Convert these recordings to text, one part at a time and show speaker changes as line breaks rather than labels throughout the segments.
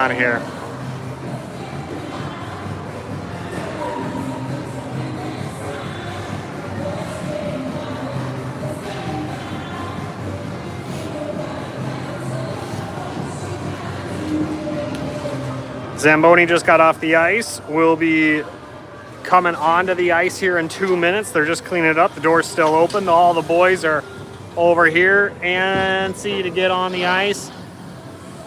On here. Zamboni just got off the ice. We'll be coming onto the ice here in 2 minutes. They're just cleaning it up. The door's still open. All the boys are over here and see to get on the ice.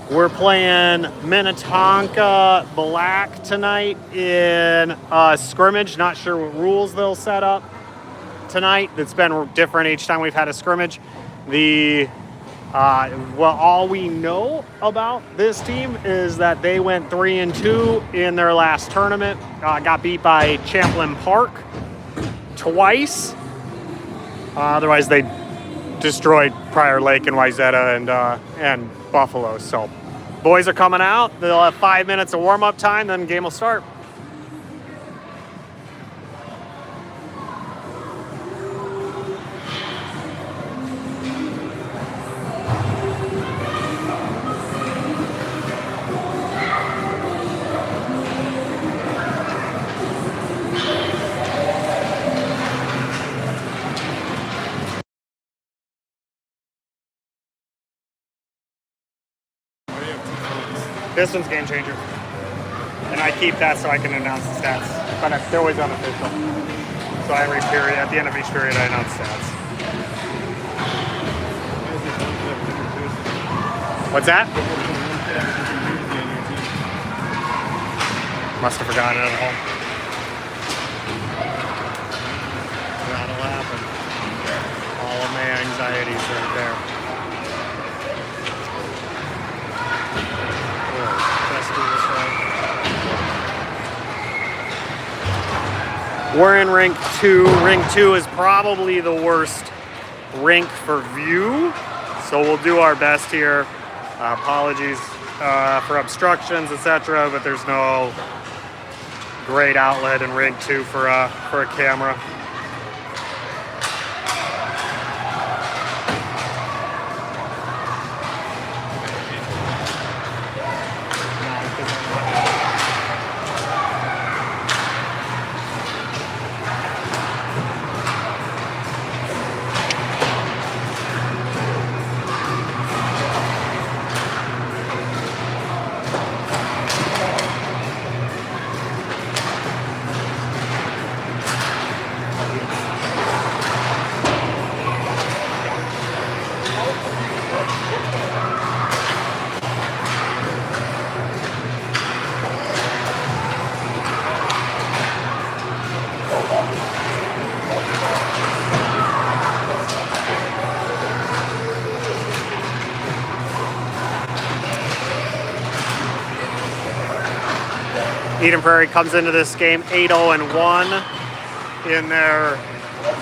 We're playing Minnetonka Black tonight in a scrimmage. Not sure what rules they'll set up tonight. It's been different each time we've had a scrimmage. All we know about this team is that they went 3-2 in their last tournament. Got beat by Champlain Park twice. Otherwise, they destroyed Prairie Lake and Wayzata and Buffalo. So, boys are coming out. They'll have 5 minutes of warm-up time, then game will start. This one's Game Changer. And I keep that so I can announce the stats. But they're always unofficial. So every period, at the end of each period, I announce stats. What's that? Must have forgotten it at home. That'll happen. All of my anxieties right there. We're in rink 2. Rink 2 is probably the worst rink for view, so we'll do our best here. Apologies for obstructions, etc., but there's no great outlet in rink 2 for a camera. Eden Prairie comes into this game 8-0-1 in their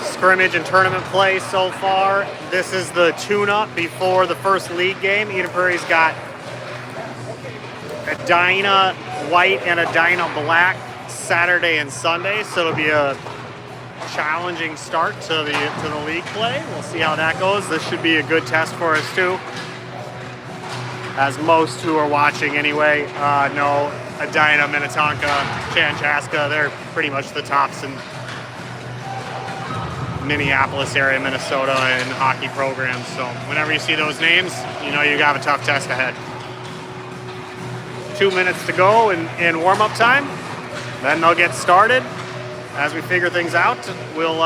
scrimmage and tournament play so far. This is the tune-up before the first league game. Eden Prairie's got a Dinah White and a Dinah Black Saturday and Sunday, so it'll be a challenging start to the league play. We'll see how that goes. This should be a good test for us too, as most who are watching anyway know. Edina, Minnetonka, Chanchaska, they're pretty much the tops in Minneapolis area, Minnesota, and hockey programs. So whenever you see those names, you know you have a tough test ahead. 2 minutes to go in warm-up time. Then they'll get started. As we figure things out, we'll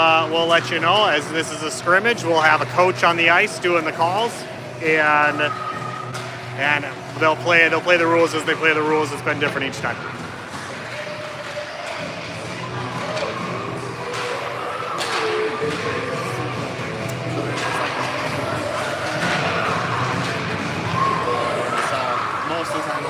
let you know. As this is a scrimmage, we'll have a coach on the ice doing the calls, and they'll play the rules as they play the rules. It's been different each time. Most of the time.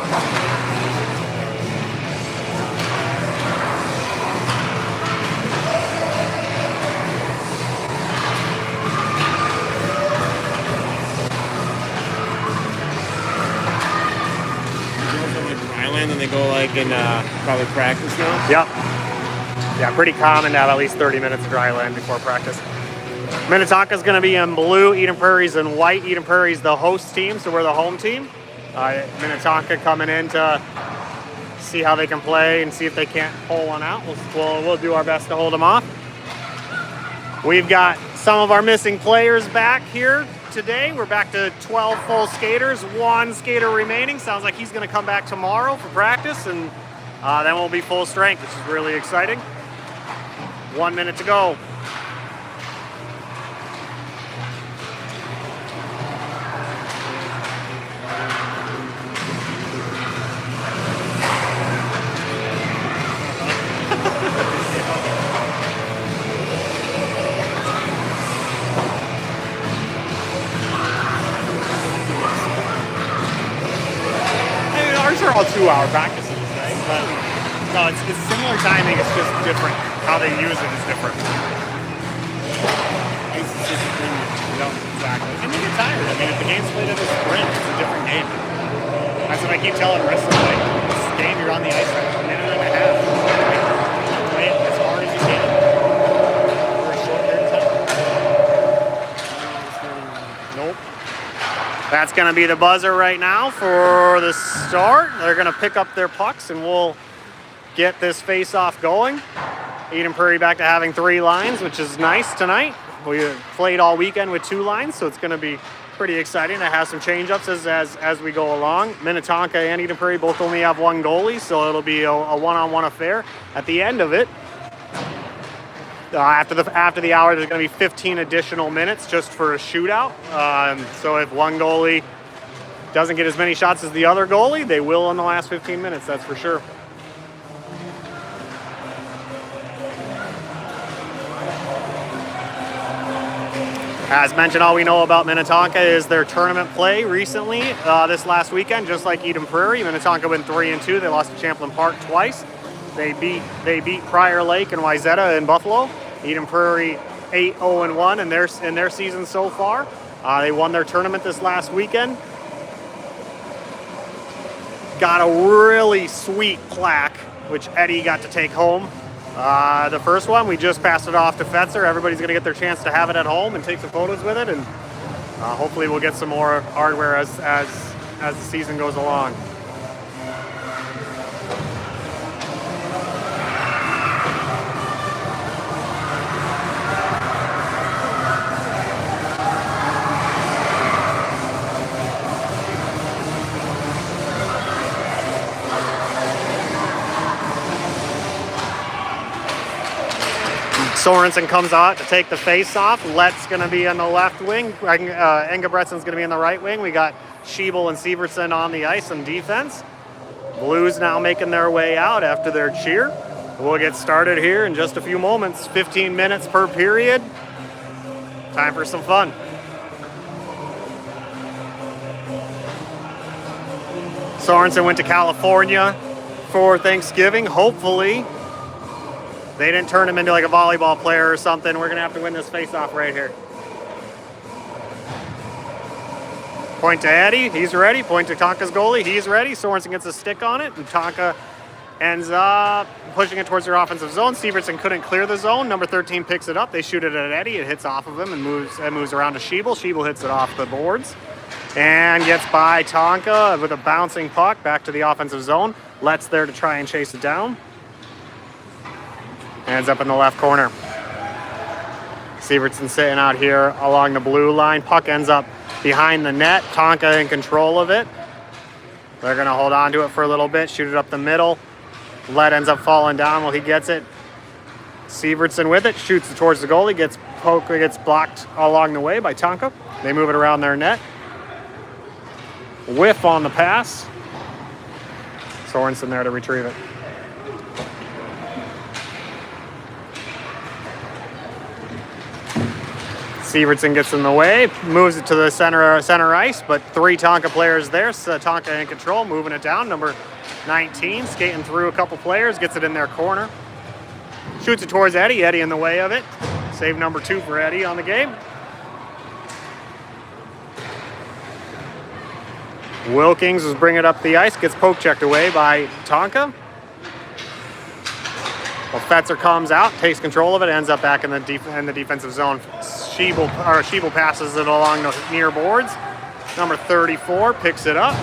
And they go like in probably practice now?
Yep. Yeah, pretty common to have at least 30 minutes of dry land before practice. Minnetonka's going to be in blue. Eden Prairie's in white. Eden Prairie's the host team, so we're the home team. Minnetonka coming in to see how they can play and see if they can't pull one out. We'll do our best to hold them off. We've got some of our missing players back here today. We're back to 12 full skaters, 1 skater remaining. Sounds like he's going to come back tomorrow for practice, and then we'll be full strength, which is really exciting. 1 minute to go. All 2-hour practices, right? But no, it's similar timing. It's just different. How they use it is different.
Ice is just a thing.
Exactly. And they get tired. I mean, if the game's played at a sprint, it's a different game. That's what I keep telling the rest of the way. This game, you're on the ice for a minute and a half. Play it as hard as you can for a short period of time. Nope. That's going to be the buzzer right now for the start. They're going to pick up their pucks, and we'll get this face-off going. Eden Prairie back to having 3 lines, which is nice tonight. We played all weekend with 2 lines, so it's going to be pretty exciting to have some change-ups as we go along. Minnetonka and Eden Prairie both only have 1 goalie, so it'll be a one-on-one affair. At the end of it, after the hour, there's going to be 15 additional minutes just for a shootout. So if one goalie doesn't get as many shots as the other goalie, they will in the last 15 minutes, that's for sure. As mentioned, all we know about Minnetonka is their tournament play recently, this last weekend, just like Eden Prairie. Minnetonka went 3-2. They lost to Champlain Park twice. They beat Prior Lake and Wayzata in Buffalo. Eden Prairie 8-0-1 in their season so far. They won their tournament this last weekend. Got a really sweet plaque, which Eddie got to take home. The first one, we just passed it off to Fetzer. Everybody's going to get their chance to have it at home and take some photos with it, and hopefully we'll get some more hardware as the season goes along. Sorensen comes out to take the face-off. Lett's going to be on the left wing. Engebretsen's going to be in the right wing. We got Schiebel and Sievertson on the ice on defense. Blues now making their way out after their cheer. We'll get started here in just a few moments. 15 minutes per period. Time for some fun. Sorensen went to California for Thanksgiving. Hopefully they didn't turn him into like a volleyball player or something. We're going to have to win this face-off right here. Point to Eddie. He's ready. Point to Tonka's goalie. He's ready. Sorensen gets a stick on it, and Tonka ends up pushing it towards their offensive zone. Sievertson couldn't clear the zone. Number 13 picks it up. They shoot it at Eddie. It hits off of him and moves around to Schiebel. Schiebel hits it off the boards and gets by Tonka with a bouncing puck back to the offensive zone. Lett's there to try and chase it down. Ends up in the left corner. Sievertson sitting out here along the blue line. Puck ends up behind the net. Tonka in control of it. They're going to hold on to it for a little bit, shoot it up the middle. Lett ends up falling down while he gets it. Sievertson with it, shoots it towards the goalie, gets blocked along the way by Tonka. They move it around their net. Whiff on the pass. Sorensen there to retrieve it. Sievertson gets in the way, moves it to the center ice, but 3 Tonka players there. So Tonka in control, moving it down. Number 19, skating through a couple players, gets it in their corner. Shoots it towards Eddie. Eddie in the way of it. Save number 2 for Eddie on the game. Wilkins is bringing it up the ice, gets poke checked away by Tonka. Well, Fetzer comes out, takes control of it, ends up back in the defensive zone. Schiebel passes it along the near boards. Number 34 picks it up.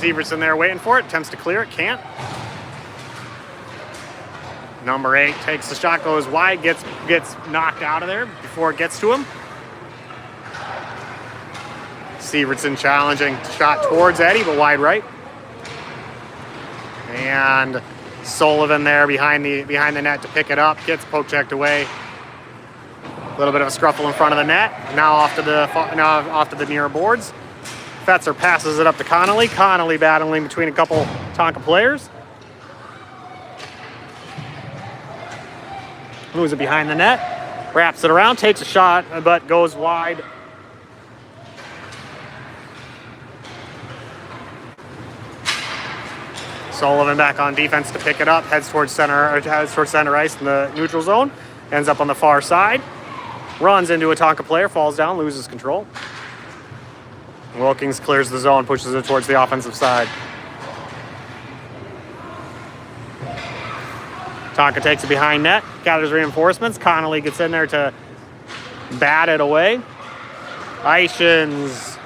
Severson there waiting for it. Attempts to clear it. Can't. Number 8 takes the shot, goes wide, gets knocked out of there before it gets to him. Severson challenging shot towards Eddie, but wide right. And Sullivan there behind the net to pick it up. Gets poke checked away. A little bit of a scruffle in front of the net. Now off to the near boards. Fetzer passes it up to Connolly. Connolly battling between a couple Tonka players. Moves it behind the net. Wraps it around, takes a shot, but goes wide. Sullivan back on defense to pick it up. Heads towards center ice in the neutral zone. Ends up on the far side. Runs into a Tonka player, falls down, loses control. Wilkins clears the zone, pushes it towards the offensive side. Tonka takes it behind net, gathers reinforcements. Connolly gets in there to bat it away. Ishins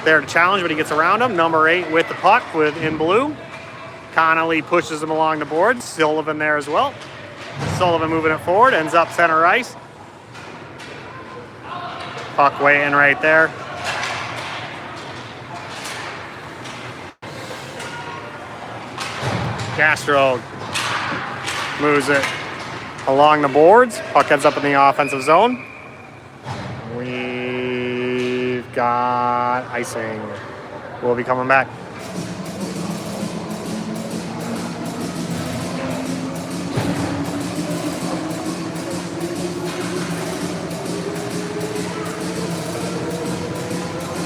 there to challenge, but he gets around him. Number 8 with the puck in blue. Connolly pushes him along the board. Sullivan there as well. Sullivan moving it forward, ends up center ice. Puck way in right there. Castro moves it along the boards. Puck ends up in the offensive zone. We've got icing. We'll be coming back.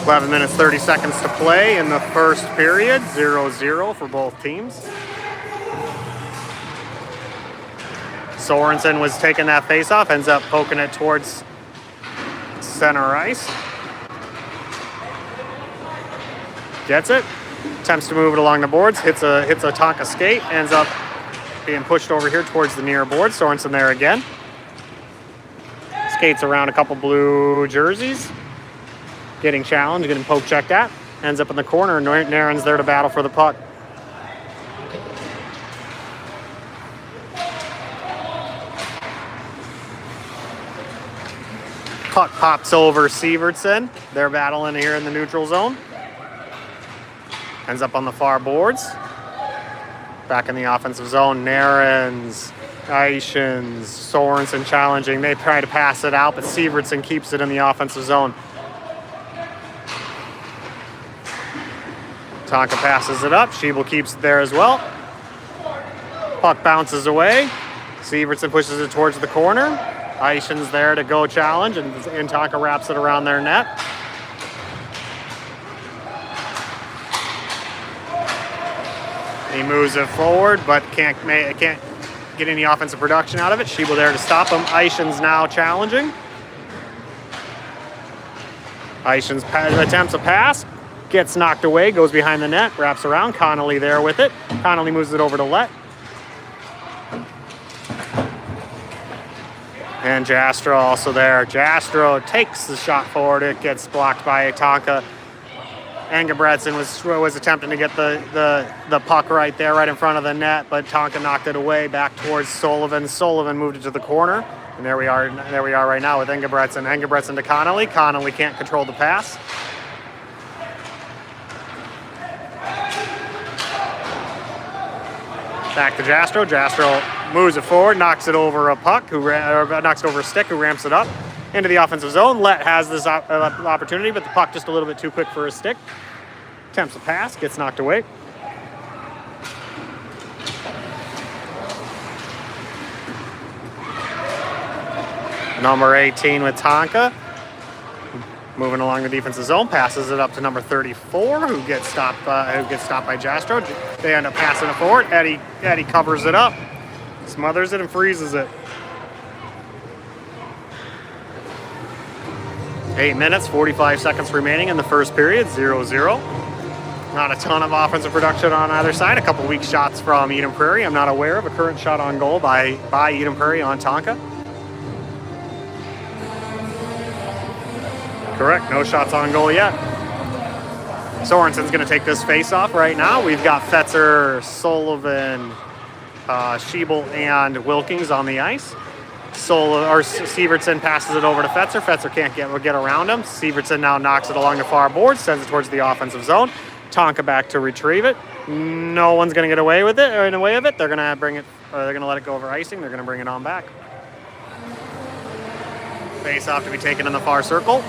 $11 minutes, 30 seconds to play in the first period. 0-0 for both teams. Sorensen was taking that face-off, ends up poking it towards center ice. Gets it, attempts to move it along the boards, hits a Tonka skate, ends up being pushed over here towards the near board. Sorensen there again. Skates around a couple blue jerseys. Getting challenged, getting poke checked at. Ends up in the corner, and Naren's there to battle for the puck. Puck pops over Severson. They're battling here in the neutral zone. Ends up on the far boards. Back in the offensive zone, Naren's, Ishins, Sorensen challenging. They try to pass it out, but Severson keeps it in the offensive zone. Tonka passes it up. Schiebel keeps it there as well. Puck bounces away. Severson pushes it towards the corner. Ishin's there to go challenge, and Tonka wraps it around their net. He moves it forward, but can't get any offensive production out of it. Schiebel there to stop him. Ishin's now challenging. Ishin's attempts a pass. Gets knocked away, goes behind the net, wraps around. Connolly there with it. Connolly moves it over to Lett. And Jastrow also there. Jastrow takes the shot forward. It gets blocked by Tonka. Engebretson was attempting to get the puck right there, right in front of the net, but Tonka knocked it away back towards Sullivan. Sullivan moved it to the corner. And there we are right now with Engebretson. Engebretson to Connolly. Connolly can't control the pass. Back to Jastrow. Jastrow moves it forward, knocks it over a puck, knocks it over a stick, who ramps it up into the offensive zone. Lett has this opportunity, but the puck just a little bit too quick for his stick. Attempts a pass, gets knocked away. Number 18 with Tonka. Moving along the defensive zone, passes it up to number 34, who gets stopped by Jastrow. They end up passing it forward. Eddie covers it up, smothers it, and freezes it. 8 minutes, 45 seconds remaining in the first period, 0-0. Not a ton of offensive production on either side. A couple weak shots from Eden Prairie. I'm not aware of a current shot on goal by Eden Prairie on Tonka. Correct, no shots on goal yet. Sorensen's going to take this face-off right now. We've got Fetzer, Sullivan, Schiebel, and Wilkins on the ice. Sievertson passes it over to Fetzer. Fetzer can't get around him. Sievertson now knocks it along the far board, sends it towards the offensive zone. Tonka back to retrieve it. No one's going to get away with it or in the way of it. They're going to bring it. They're going to let it go over icing. They're going to bring it on back. Face-off to be taken in the far circle.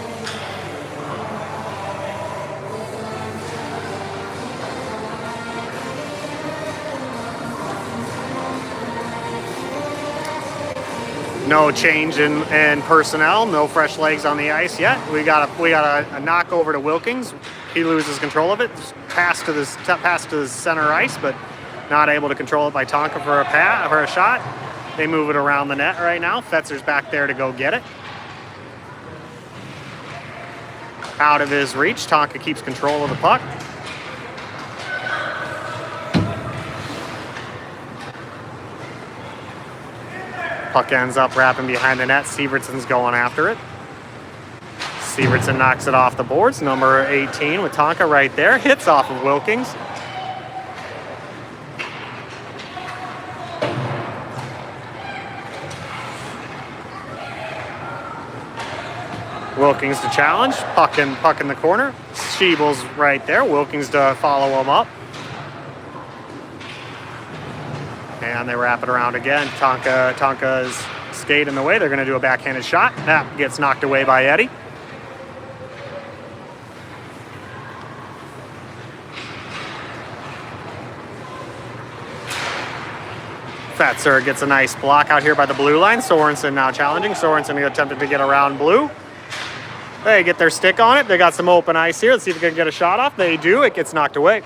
No change in personnel. No fresh legs on the ice yet. We got a knock over to Wilkins. He loses control of it. Pass to the center ice, but not able to control it by Tonka for a shot. They move it around the net right now. Fetzer's back there to go get it. Out of his reach. Tonka keeps control of the puck. Puck ends up wrapping behind the net. Sievertson's going after it. Sievertson knocks it off the boards. Number 18 with Tonka right there. Hits off of Wilkins. Wilkins to challenge. Puck in the corner. Schiebel's right there. Wilkins to follow him up. And they wrap it around again. Tonka's skate in the way. They're going to do a backhanded shot. That gets knocked away by Eddie. Fetzer gets a nice block out here by the blue line. Sorensen now challenging. Sorensen attempted to get around blue. They get their stick on it. They got some open ice here. Let's see if they can get a shot off. They do. It gets knocked away.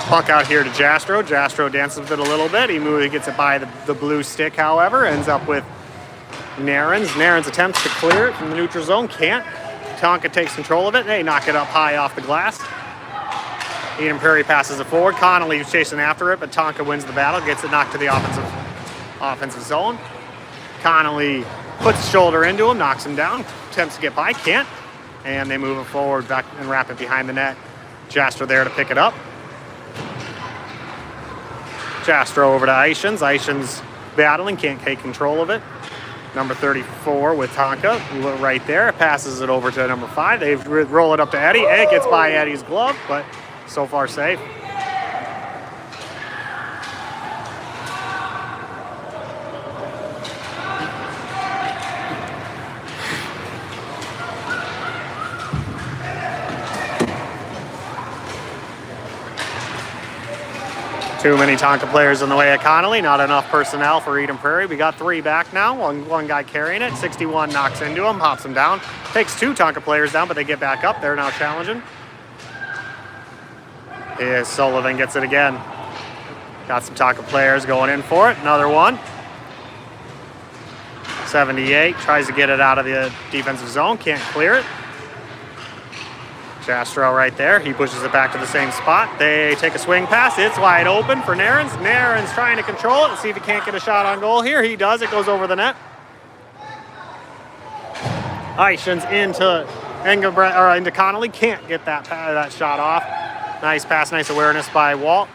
Puck out here to Jastro. Jastro dances with it a little bit. He gets it by the blue stick, however. Ends up with Narens. Narens attempts to clear it from the neutral zone. Can't. Tonka takes control of it. They knock it up high off the glass. Eden Prairie passes it forward. Connolly is chasing after it, but Tonka wins the battle. Gets it knocked to the offensive zone. Connolly puts his shoulder into him, knocks him down. Attempts to get by. Can't. And they move it forward back and wrap it behind the net. Jastro there to pick it up. Jastro over to Ishins. Ishins battling, can't take control of it. Number 34 with Tonka right there. Passes it over to number 5. They roll it up to Eddie. It gets by Eddie's glove, but so far safe. Too many Tonka players in the way of Connolly. Not enough personnel for Eden Prairie. We got 3 back now. One guy carrying it. 61 knocks into him, hops him down. Takes 2 Tonka players down, but they get back up. They're now challenging. Here's Sullivan gets it again. Got some Tonka players going in for it. Another one. 78 tries to get it out of the defensive zone. Can't clear it. Jastro right there. He pushes it back to the same spot. They take a swing pass. It's wide open for Narens. Narens trying to control it. Let's see if he can't get a shot on goal here. He does. It goes over the net. Ishins into Connolly. Can't get that shot off. Nice pass. Nice awareness by Walt.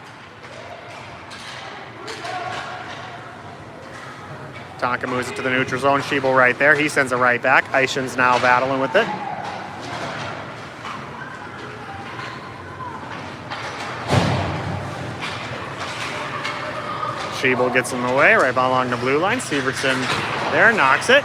Tonka moves it to the neutral zone. Schiebel right there. He sends it right back. Ishins now battling with it. Schiebel gets in the way, right along the blue line. Sievertson there, knocks it.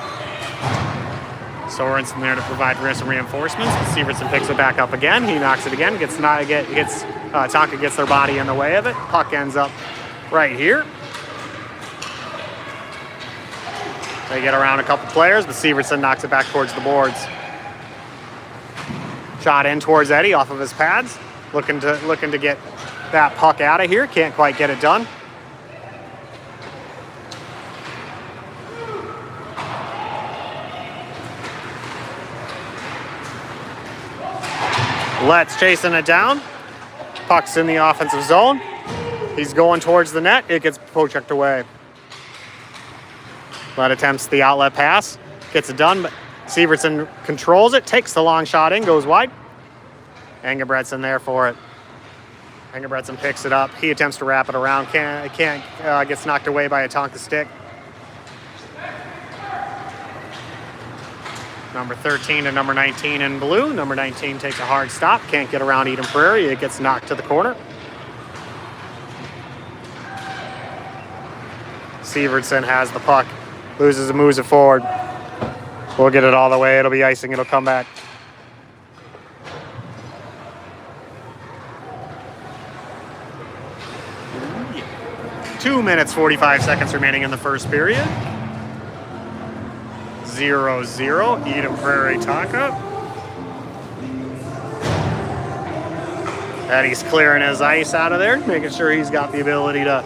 Sorensen there to provide some reinforcements. Sievertson picks it back up again. He knocks it again. Tonka gets their body in the way of it. Puck ends up right here. They get around a couple players, but Sievertson knocks it back towards the boards. Shot in towards Eddie off of his pads. Looking to get that puck out of here. Can't quite get it done. Let's chasing it down. Puck's in the offensive zone. He's going towards the net. It gets poke-checked away. Led attempts the outlet pass. Gets it done, but Sievertson controls it, takes the long shot in, goes wide. Engebretson there for it. Engebretson picks it up. He attempts to wrap it around. Gets knocked away by a Tonka stick. Number 13 to number 19 in blue. Number 19 takes a hard stop. Can't get around Eden Prairie. It gets knocked to the corner. Sievertson has the puck. Loses and moves it forward. We'll get it all the way. It'll be icing. It'll come back. Yeah. 2 minutes, 45 seconds remaining in the first period. 0-0, Eden Prairie Tonka. Eddie's clearing his ice out of there, making sure he's got the ability to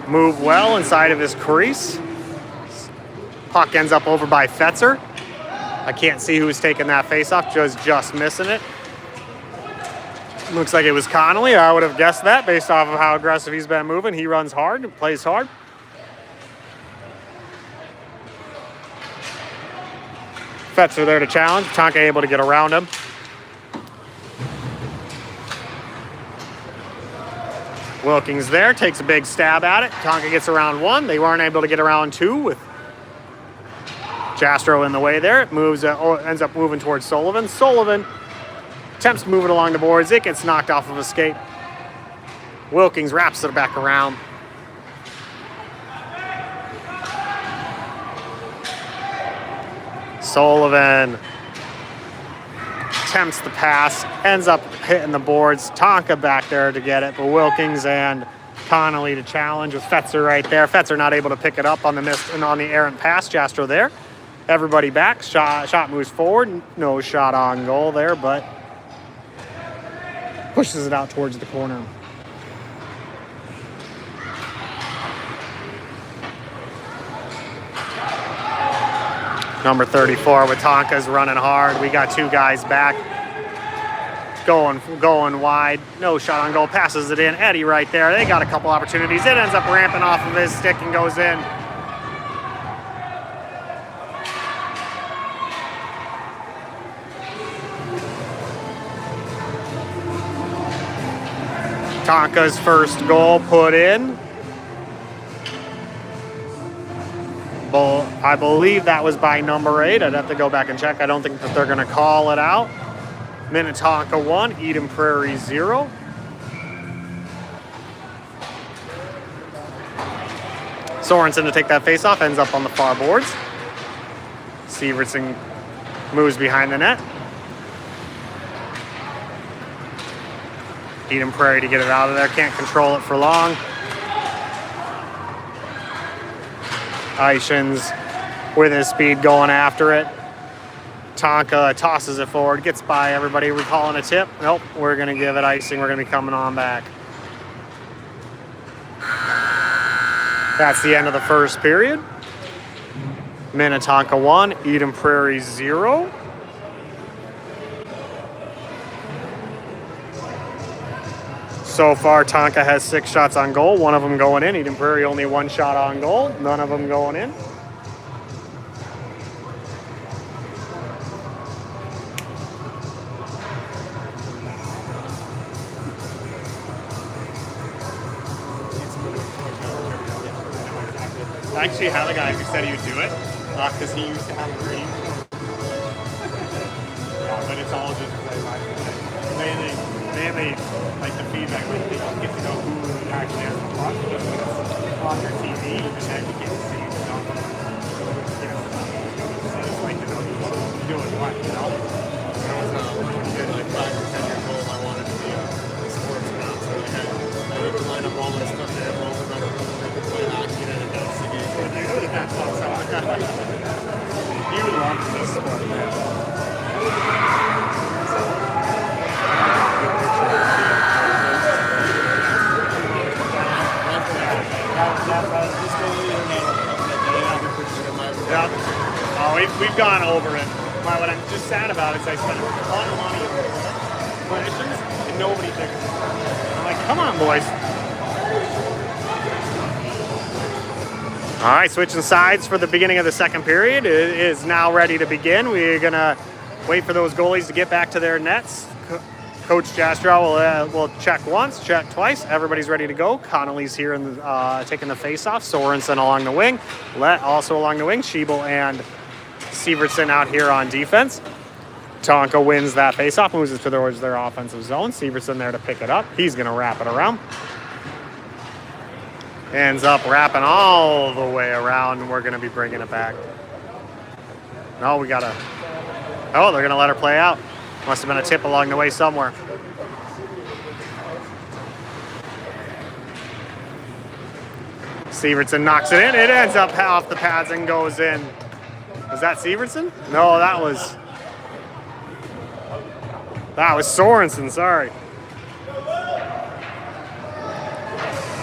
move well inside of his crease. Puck ends up over by Fetzer. I can't see who's taking that faceoff, just missing it. Looks like it was Connolly. I would have guessed that based off of how aggressive he's been moving. He runs hard and plays hard. Fetzer there to challenge. Tonka able to get around him. Wilkins there, takes a big stab at it. Tonka gets around one. They weren't able to get around two with Jastro in the way there. It moves, ends up moving towards Sullivan. Sullivan attempts to move it along the boards. It gets knocked off of a skate. Wilkins wraps it back around. Sullivan attempts the pass, ends up hitting the boards. Tonka back there to get it, but Wilkins and Connolly to challenge with Fetzer right there. Fetzer not able to pick it up on the missed and on the errant pass. Jastro there. Everybody back. Shot moves forward. No shot on goal there, but pushes it out towards the corner. Number 34 with Tonka's running hard. We got two guys back. Going wide. No shot on goal. Passes it in. Eddie right there. They got a couple opportunities. It ends up ramping off of his stick and goes in. Tonka's first goal put in. I believe that was by number 8. I'd have to go back and check. I don't think that they're going to call it out. Minnetonka 1, Eden Prairie 0. Sorensen to take that faceoff, ends up on the far boards. Sievertson moves behind the net. Eden Prairie to get it out of there, can't control it for long. Ishins with his speed going after it. Tonka tosses it forward, gets by everybody. We calling a tip? Nope, we're going to give it icing. We're going to be coming on back. That's the end of the first period. Minnetonka 1, Eden Prairie 0. So far, Tonka has 6 shots on goal, 1 of them going in. Eden Prairie only 1 shot on goal, none of them going in. I actually have a guy who said he would do it, because he used to have a dream. Yeah, but it's all just mainly like the feedback, like they don't get to know who actually has the puck on your TV, and then you get to see the number. So I just like to know who's doing what, you know? When I was like 5 or 10 years old, I wanted to be a sports announcer. I would line up all my stuff there, all the number, I could play hockey and announce the game. That's awesome. You would love this sport, man. Yeah. Oh, we've gone over it. What I'm just sad about is I spent a ton of money on clinicians and nobody fixes it. I'm like, come on, boys. All right, switching sides for the beginning of the second period. It is now ready to begin. We're going to wait for those goalies to get back to their nets. Coach Jastrow will check once, check twice. Everybody's ready to go. Connolly's here in the, taking the face-off. Sorensen along the wing. Let also along the wing. Schiebel and Sievertson out here on defense. Tonka wins that face-off, moves it towards their offensive zone. Sievertson there to pick it up. He's going to wrap it around. Ends up wrapping all the way around, and we're going to be bringing it back. No, we got to... Oh, they're going to let her play out. Must have been a tip along the way somewhere. Sievertson knocks it in. It ends up off the pads and goes in. Was that Sievertson? No, that was Sorensen, sorry.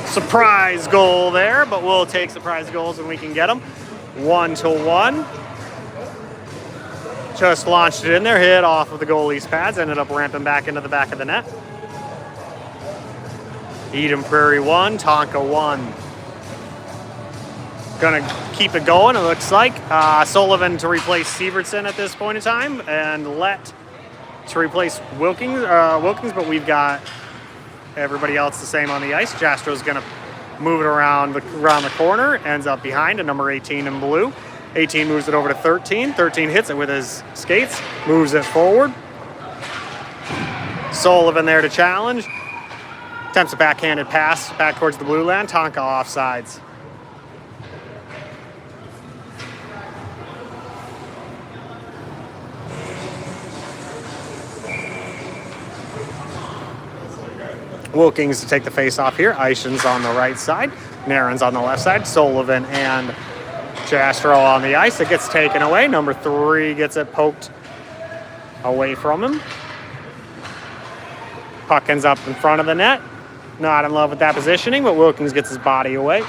Surprise goal there, but we'll take surprise goals when we can get them. 1-1. Just launched it in there, hit off of the goalie's pads, ended up ramping back into the back of the net. Eden Prairie 1, Tonka 1. Gonna keep it going, it looks like. Sullivan to replace Sievertson at this point in time, and Let to replace Wilkins, but we've got everybody else the same on the ice. Jastrow's gonna move it around the corner, ends up behind a number 18 in blue. 18 moves it over to 13. 13 hits it with his skates, moves it forward. Sullivan there to challenge. Attempts a backhanded pass back towards the blue land. Tonka offsides. Wilkins to take the face off here. Eishen's on the right side. Naren's on the left side. Sullivan and Jastrow on the ice. It gets taken away. Number 3 gets it poked away from him. Puck ends up in front of the net. Not in love with that positioning, but Wilkins gets his body away.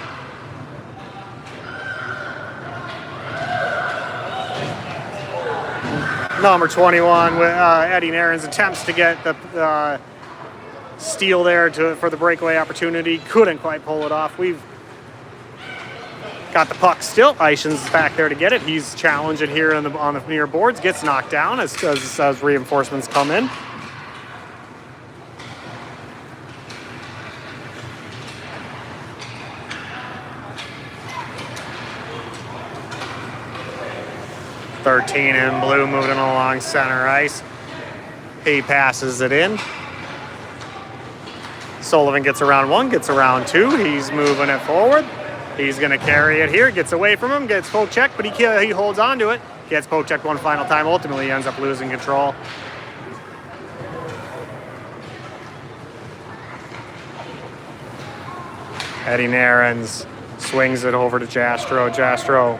Number 21, Eddie Naren's attempts to get the steal there for the breakaway opportunity. Couldn't quite pull it off. We've got the puck still. Eishen's back there to get it. He's challenging here on the near boards. Gets knocked down as reinforcements come in. "13 in blue moving along center ice. He passes it in. Sullivan gets around 1, gets around 2. He's moving it forward. He's going to carry it here. Gets away from him, gets poke checked, but he holds on to it. Gets poke checked one final time. Ultimately, he ends up losing control. Eddie Narens swings it over to Jastrow. Jastrow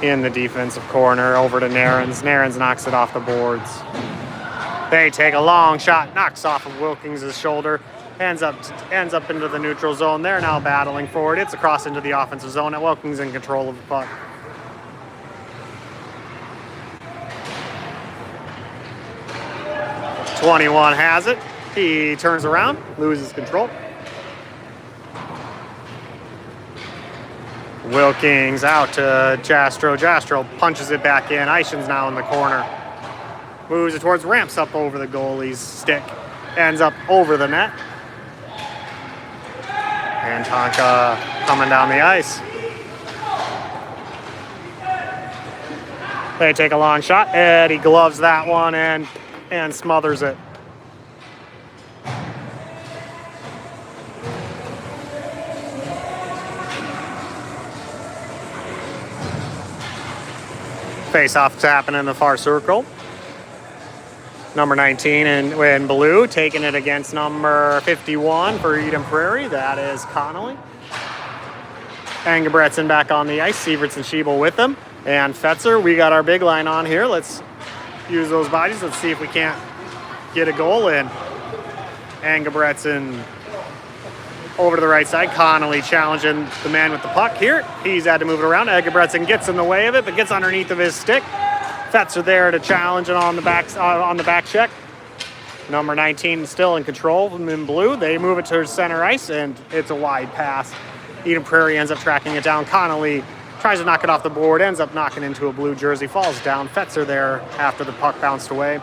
in the defensive corner, over to Narens. Narens knocks it off the boards. They take a long shot, knocks off of Wilkins' shoulder, ends up into the neutral zone. They're now battling forward. It's across into the offensive zone, and Wilkins in control of the puck. "21 has it. He turns around, loses control. Wilkins out to Jastrow. Jastrow punches it back in. Eishen's now in the corner. Moves it towards, ramps up over the goalie's stick. Ends up over the net. And Tonka coming down the ice. They take a long shot. Eddie gloves that one and smothers it. Face-off happening in the far circle. Number 19 in blue, taking it against number 51 for Eden Prairie. That is Connolly. Engebretson back on the ice. Sievertson, Schiebel with them. And Fetzer, we got our big line on here. Let's use those bodies. Let's see if we can't get a goal in. Engebretson over to the right side. Connolly challenging the man with the puck here. He's had to move it around. Engebretson gets in the way of it, but gets underneath of his stick. Fetzer there to challenge it on the back check. Number 19 still in control in blue. They move it to center ice, and it's a wide pass. Eden Prairie ends up tracking it down. Connolly tries to knock it off the board, ends up knocking into a blue jersey, falls down. Fetzer there after the puck bounced away.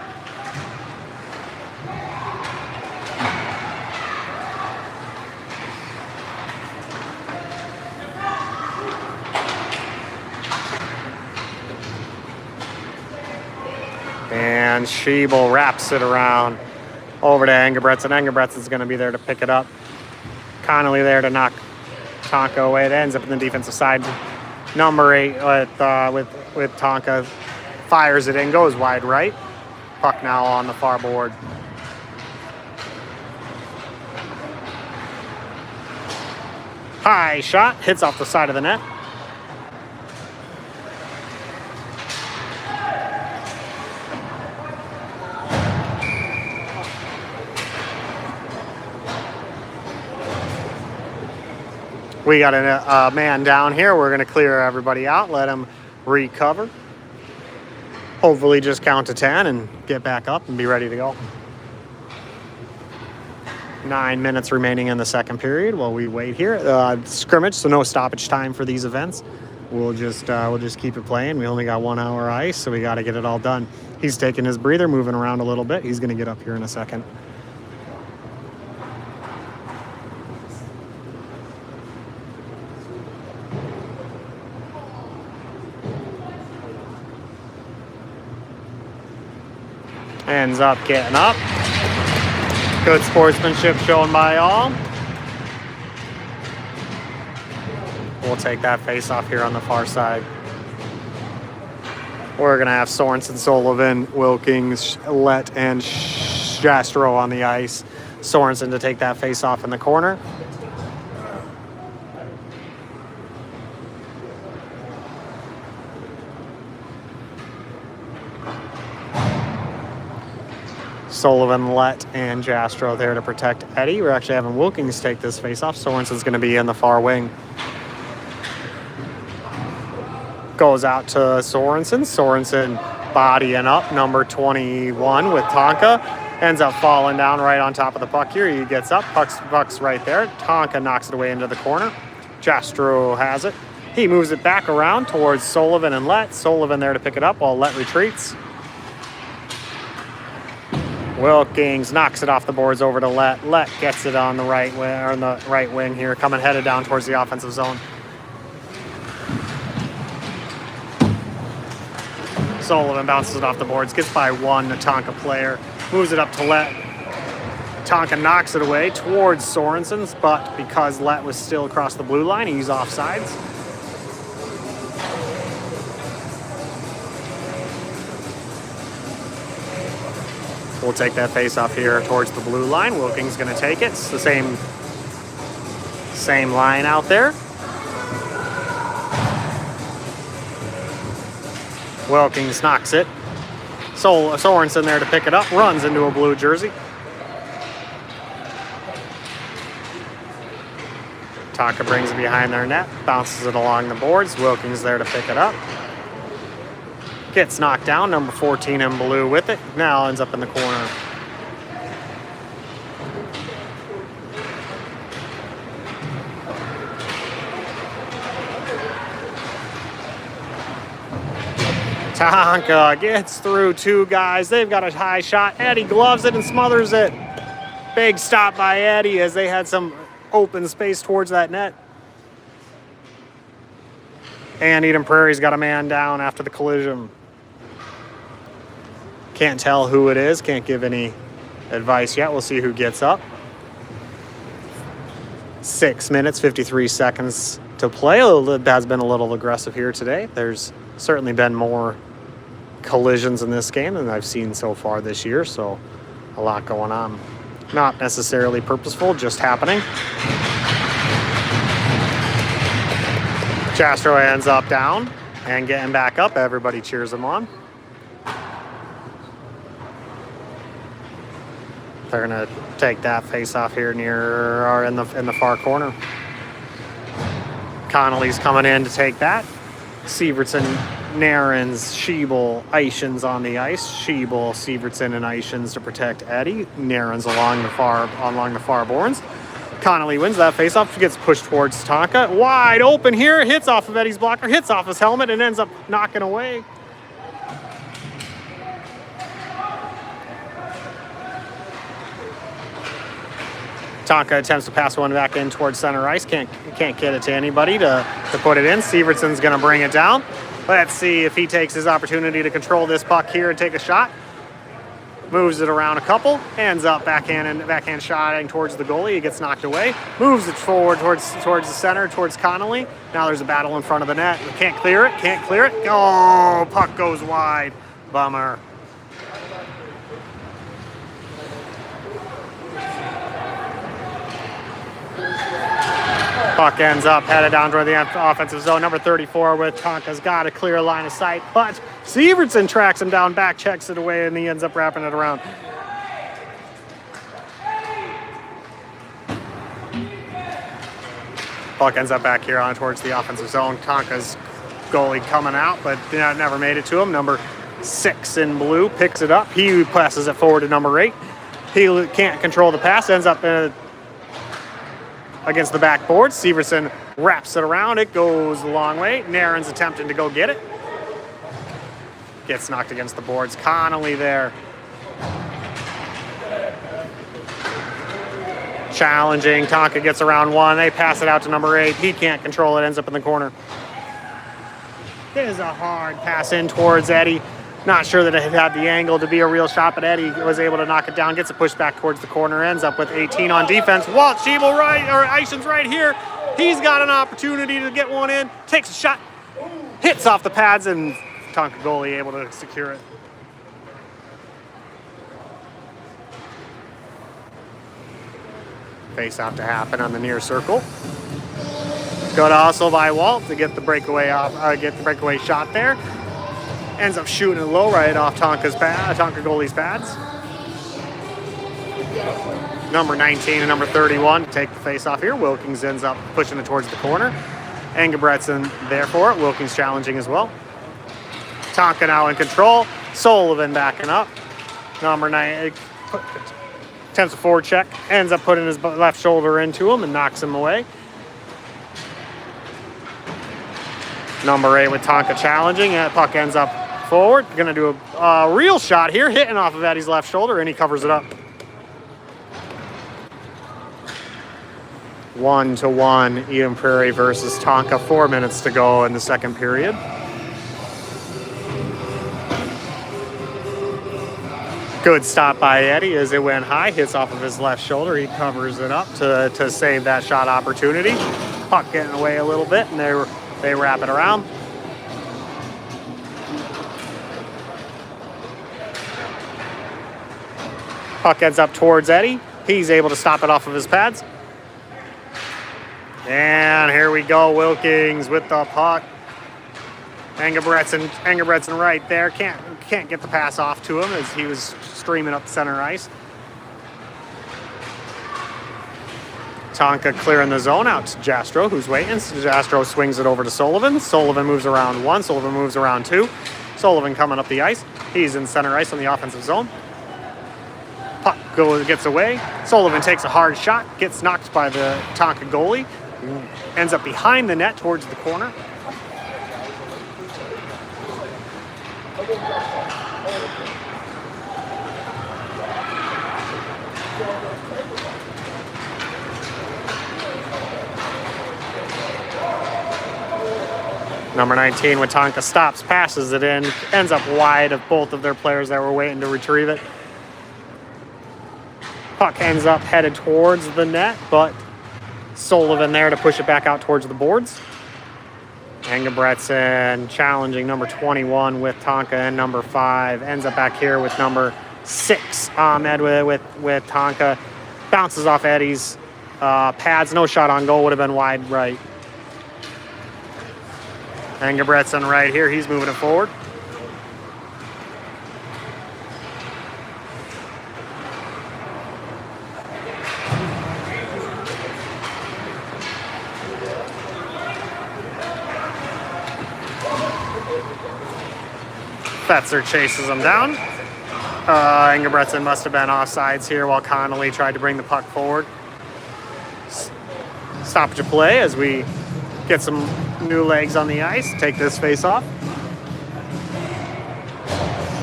And Schiebel wraps it around over to Engebretson. Engebretson going to be there to pick it up. Connolly there to knock Tonka away. It ends up in the defensive side. Number 8 with Tonka fires it in, goes wide right. Puck now on the far board. High shot, hits off the side of the net. We got a man down here. We're going to clear everybody out, let him recover. Hopefully just count to 10 and get back up and be ready to go. 9 minutes remaining in the second period while we wait here. Scrimmage, so no stoppage time for these events. We'll just keep it playing. We only got 1 hour ice, so we got to get it all done. He's taking his breather, moving around a little bit. He's going to get up here in a second. Ends up getting up. Good sportsmanship shown by all. We'll take that face off here on the far side. We're going to have Sorensen, Sullivan, Wilkins, Lett, and Jastro on the ice. Sorensen to take that face off in the corner. Sullivan, Lett, and Jastro there to protect Eddie. We're actually having Wilkins take this face-off. Sorensen's going to be in the far wing. Goes out to Sorensen. Sorensen bodying up, number 21 with Tonka. Ends up falling down right on top of the puck here. He gets up, puck's right there. Tonka knocks it away into the corner. Jastro has it. He moves it back around towards Sullivan and Lett. Sullivan there to pick it up while Lett retreats. Wilkins knocks it off the boards over to Lett. Lett gets it on the right wing, or on the right wing here, coming headed down towards the offensive zone. Sullivan bounces it off the boards, gets by one, the Tonka player, moves it up to Lett. Tonka knocks it away towards Sorensen's, but because Lett was still across the blue line, he's offsides. We'll take that face off here towards the blue line. Wilkins going to take it. It's the same line out there. Wilkins knocks it. Sorensen there to pick it up. Runs into a blue jersey. Tonka brings it behind their net. Bounces it along the boards. Wilkins there to pick it up. Gets knocked down, number 14 in blue with it. Now ends up in the corner. Tonka gets through 2 guys. They've got a high shot. Eddie gloves it and smothers it. Big stop by Eddie as they had some open space towards that net. And Eden Prairie's got a man down after the collision. Can't tell who it is. Can't give any advice yet. We'll see who gets up. 6 minutes, 53 seconds to play. It has been a little aggressive here today. There's certainly been more collisions in this game than I've seen so far this year, so a lot going on. Not necessarily purposeful, just happening. Jastro ends up down and getting back up. Everybody cheers him on. They're going to take that face off here near or in the far corner. Connolly's coming in to take that. Sievertson, Narens, Schiebel, Eichens on the ice. Schiebel, Sievertson, and Eichens to protect Eddie. Narens along the far boards. Connolly wins that faceoff, gets pushed towards Tonka. Wide open here, hits off of Eddie's blocker, hits off his helmet, and ends up knocking away. Tonka attempts to pass one back in towards center ice. Can't get it to anybody to put it in. Severson's going to bring it down. Let's see if he takes his opportunity to control this puck here and take a shot. Moves it around a couple. Ends up backhand shotting towards the goalie. He gets knocked away. Moves it forward towards the center, towards Connolly. Now there's a battle in front of the net. Can't clear it. Oh, puck goes wide. Bummer. Puck ends up headed down toward the offensive zone. Number 34 with Tonka's got a clear line of sight, but Severson tracks him down, back checks it away, and he ends up wrapping it around. Puck ends up back here on towards the offensive zone. Tonka's goalie coming out, but never made it to him. Number 6 in blue picks it up. He passes it forward to number 8. He can't control the pass, ends up against the backboard. Severson wraps it around. It goes a long way. Naren's attempting to go get it. Gets knocked against the boards. Connolly there. Challenging. Tonka gets around one. They pass it out to number 8. He can't control it. Ends up in the corner. There's a hard pass in towards Eddie. Not sure that it had the angle to be a real shot, but Eddie was able to knock it down, gets it pushed back towards the corner, ends up with 18 on defense. Walt Schiebel Eishen's right here. He's got an opportunity to get one in, takes a shot, hits off the pads, and Tonka goalie able to secure it. Face out to happen on the near circle. Good hustle by Walt to get the breakaway shot there. Ends up shooting it low right off Tonka goalie's pads. Number 19 and number 31 to take the face off here. Wilkins ends up pushing it towards the corner. Engebretson there for it. Wilkins challenging as well. Tonka now in control. Sullivan backing up. Number 9 attempts a forward check. Ends up putting his left shoulder into him and knocks him away. Number 8 with Tonka challenging. That puck ends up forward. Going to do a real shot here, hitting off of Eddie's left shoulder, and he covers it up. 1-1, Eden Prairie versus Tonka. 4 minutes to go in the second period. Good stop by Eddie as it went high, hits off of his left shoulder. He covers it up to save that shot opportunity. Puck getting away a little bit, and they wrap it around. Puck ends up towards Eddie. He's able to stop it off of his pads. And here we go, Wilkins with the puck. Engebretson right there. Can't get the pass off to him as he was streaming up the center ice. Tonka clearing the zone out to Jastrow, who's waiting. So Jastrow swings it over to Sullivan. Sullivan moves around 1. Sullivan moves around 2. Sullivan coming up the ice. He's in center ice on the offensive zone. Puck gets away. Sullivan takes a hard shot, gets knocked by the Tonka goalie, ends up behind the net towards the corner. Number 19 with Tonka stops, passes it in, ends up wide of both of their players that were waiting to retrieve it. Puck ends up headed towards the net, but Sullivan there to push it back out towards the boards. Engebretson challenging number 21 with Tonka, and number 5 ends up back here with number 6 Ahmed with Tonka. Bounces off Eddie's pads. No shot on goal, would have been wide right. Engebretson right here. He's moving it forward. Fetzer chases him down. Engebretson must have been offsides here while Connolly tried to bring the puck forward. stoppage of play as we get some new legs on the ice. Take this face off.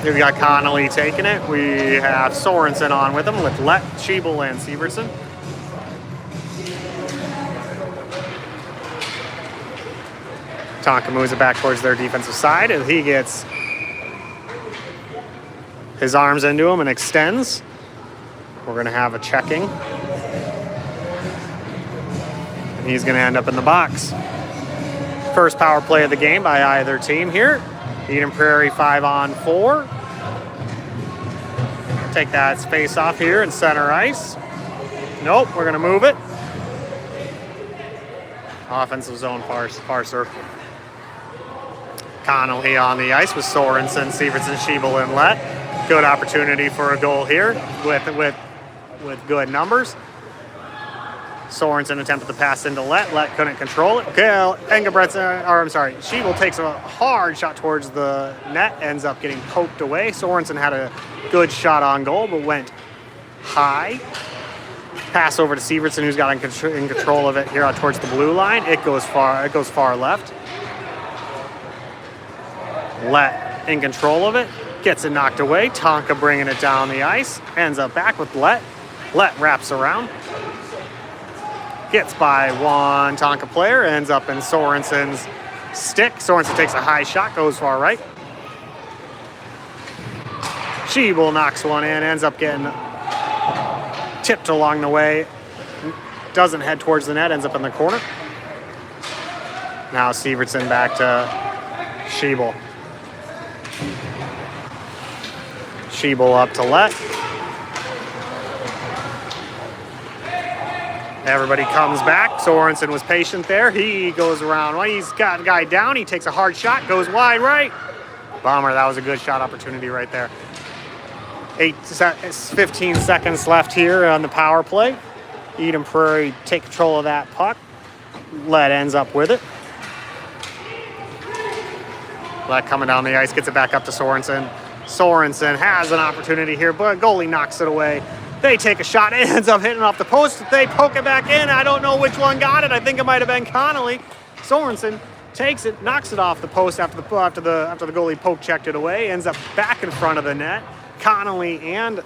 We've got Connolly taking it. We have Sorensen on with him with Let, Schiebel, and Sievertson. Tonka moves it back towards their defensive side, and he gets his arms into him and extends. We're going to have a checking. And he's going to end up in the box. First power play of the game by either team here. Eden Prairie 5-on-4. Take that space off here in center ice. Nope, we're going to move it. Offensive zone far circle. Connolly on the ice with Sorensen, Sievertson, Schiebel, and Let. Good opportunity for a goal here with good numbers. Sorensen attempted to pass into Let. Let couldn't control it. Schiebel takes a hard shot towards the net, ends up getting poked away. Sorensen had a good shot on goal, but went high. Pass over to Sievertson, who's got in control of it here out towards the blue line. It goes far left. Let in control of it, gets it knocked away. Tonka bringing it down the ice, ends up back with Let. Let wraps around. Gets by one Tonka player, ends up in Sorensen's stick. Sorensen takes a high shot, goes far right. Schiebel knocks one in, ends up getting tipped along the way. Doesn't head towards the net, ends up in the corner. Now Sievertson back to Schiebel. Schiebel up to Let. Everybody comes back. Sorensen was patient there. He goes around. Well, he's got a guy down. He takes a hard shot, goes wide right. Bummer, that was a good shot opportunity right there. 15 seconds left here on the power play. Eden Prairie take control of that puck. Let ends up with it. Let coming down the ice, gets it back up to Sorensen. Sorensen has an opportunity here, but goalie knocks it away. They take a shot, it ends up hitting off the post. They poke it back in. I don't know which one got it. I think it might have been Connolly. Sorensen takes it, knocks it off the post after the goalie poke checked it away. Ends up back in front of the net. Connolly and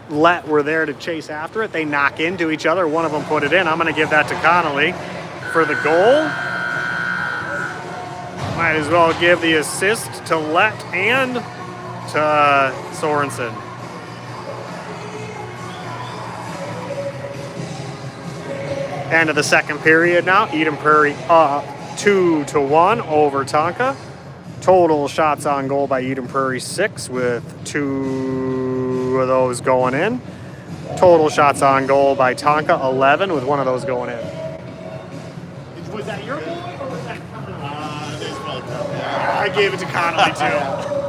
Let were there to chase after it. They knock into each other. One of them put it in. I'm going to give that to Connolly for the goal. Might as well give the assist to Let and to Sorensen. End of the second period now. Eden Prairie up 2-1 over Tonka. Total shots on goal by Eden Prairie 6 with 2 of those going in. Total shots on goal by Tonka 11 with 1 of those going in. Was that your goal or was that Connolly? I gave it to Connolly too.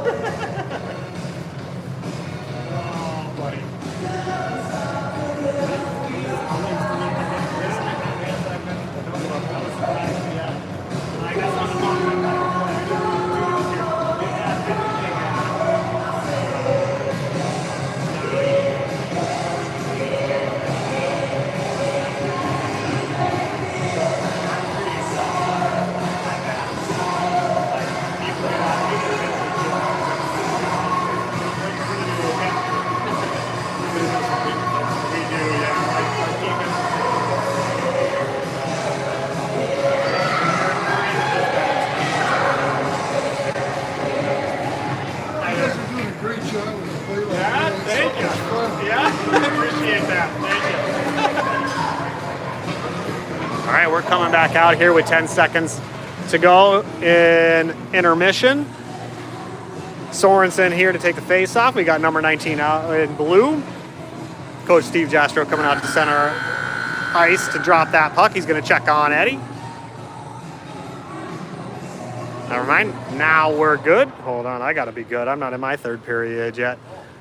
We're coming back out here with 10 seconds to go in intermission. Sorensen here to take the face-off. We got number 19 out in blue. Coach Steve Jastro coming out to center ice to drop that puck. He's going to check on Eddie. Never mind. Now we're good. Hold on. I got to be good. I'm not in my third period yet.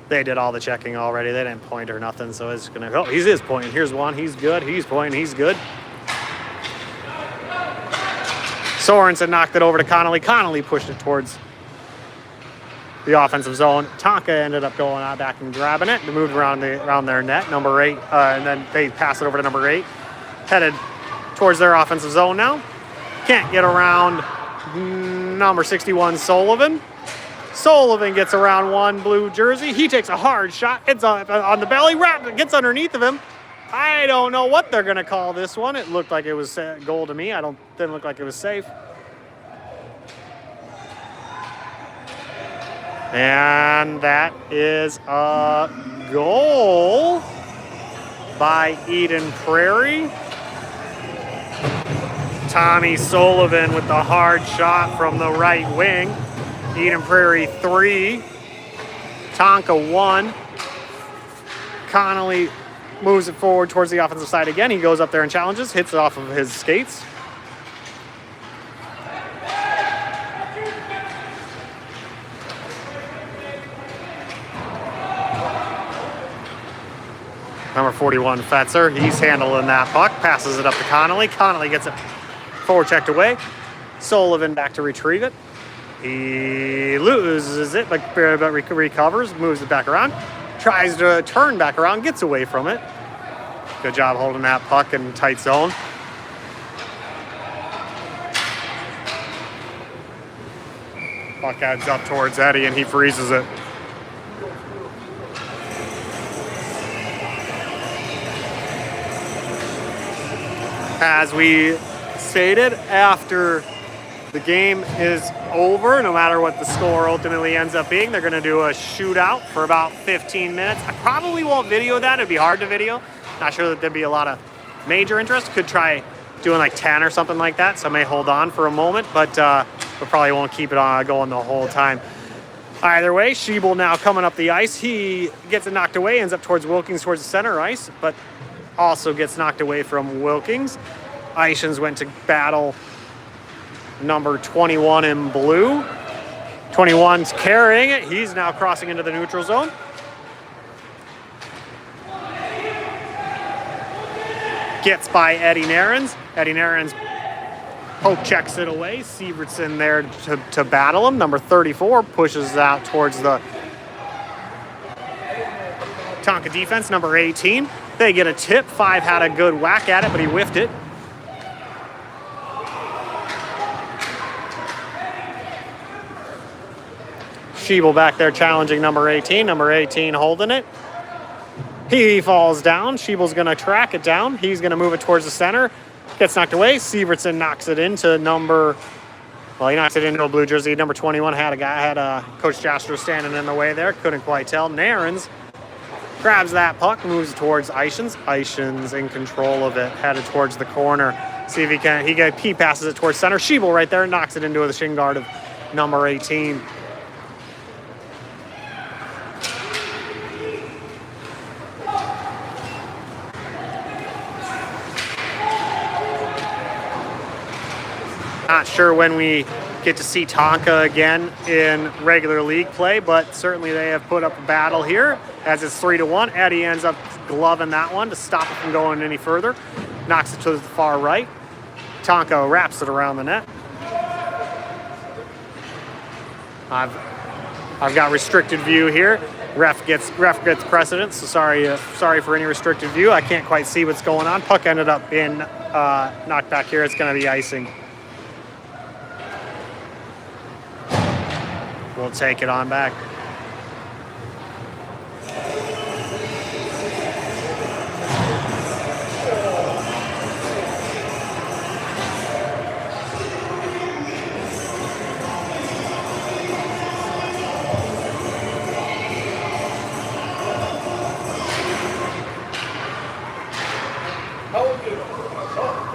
They did all the checking already. They didn't point or nothing, so it's going to... Oh, he is pointing. Here's one. He's good. He's pointing. He's good. Sorensen knocked it over to Connolly. Connolly pushed it towards the offensive zone. Tonka ended up going out back and grabbing it. They moved around their net, number 8, and then they pass it over to number 8. Headed towards their offensive zone now. Can't get around number 61, Sullivan. Sullivan gets around one blue jersey. He takes a hard shot. It's on the belly, gets underneath of him. I don't know what they're going to call this one. It looked like it was goal to me. Didn't look like it was safe. And that is a goal by Eden Prairie. Tommy Sullivan with the hard shot from the right wing. Eden Prairie 3, Tonka 1. Connolly moves it forward towards the offensive side again. He goes up there and challenges, hits it off of his skates. Number 41, Fetzer, he's handling that puck, passes it up to Connolly. Connolly gets it forward checked away. Sullivan back to retrieve it. He loses it, but recovers, moves it back around, tries to turn back around, gets away from it. Good job holding that puck in tight zone. Puck heads up towards Eddie, and he freezes it. As we stated, after the game is over, no matter what the score ultimately ends up being, they're going to do a shootout for about 15 minutes. I probably won't video that. It'd be hard to video. Not sure that there'd be a lot of major interest. Could try doing like 10 or something like that, so I may hold on for a moment, but we probably won't keep it on going the whole time. Either way, Schiebel now coming up the ice. He gets it knocked away, ends up towards Wilkins towards the center ice, but also gets knocked away from Wilkins. Ishans went to battle number 21 in blue. 21's carrying it. He's now crossing into the neutral zone. Gets by Eddie Narens. Eddie Narens poke checks it away. Sievertson there to battle him. Number 34 pushes out towards the Tonka defense. Number 18. They get a tip. 5 had a good whack at it, but he whiffed it. Schiebel back there challenging number 18. Number 18 holding it. He falls down. Schiebel's going to track it down. He's going to move it towards the center. Gets knocked away. Sievertson knocks it into he knocks it into a blue jersey. Number 21 had Coach Jastro standing in the way there. Couldn't quite tell. Narens grabs that puck, moves it towards Ishans. Ishans in control of it, headed towards the corner. See if he can. He passes it towards center. Schiebel right there knocks it into the shin guard of number 18. Not sure when we get to see Tonka again in regular league play, but certainly they have put up a battle here as it's 3-1. Eddie ends up gloving that one to stop it from going any further. Knocks it to the far right. Tonka wraps it around the net. I've got restricted view here. Ref gets precedence, so sorry for any restricted view. I can't quite see what's going on. Puck ended up being knocked back here. It's going to be icing. We'll take it on back.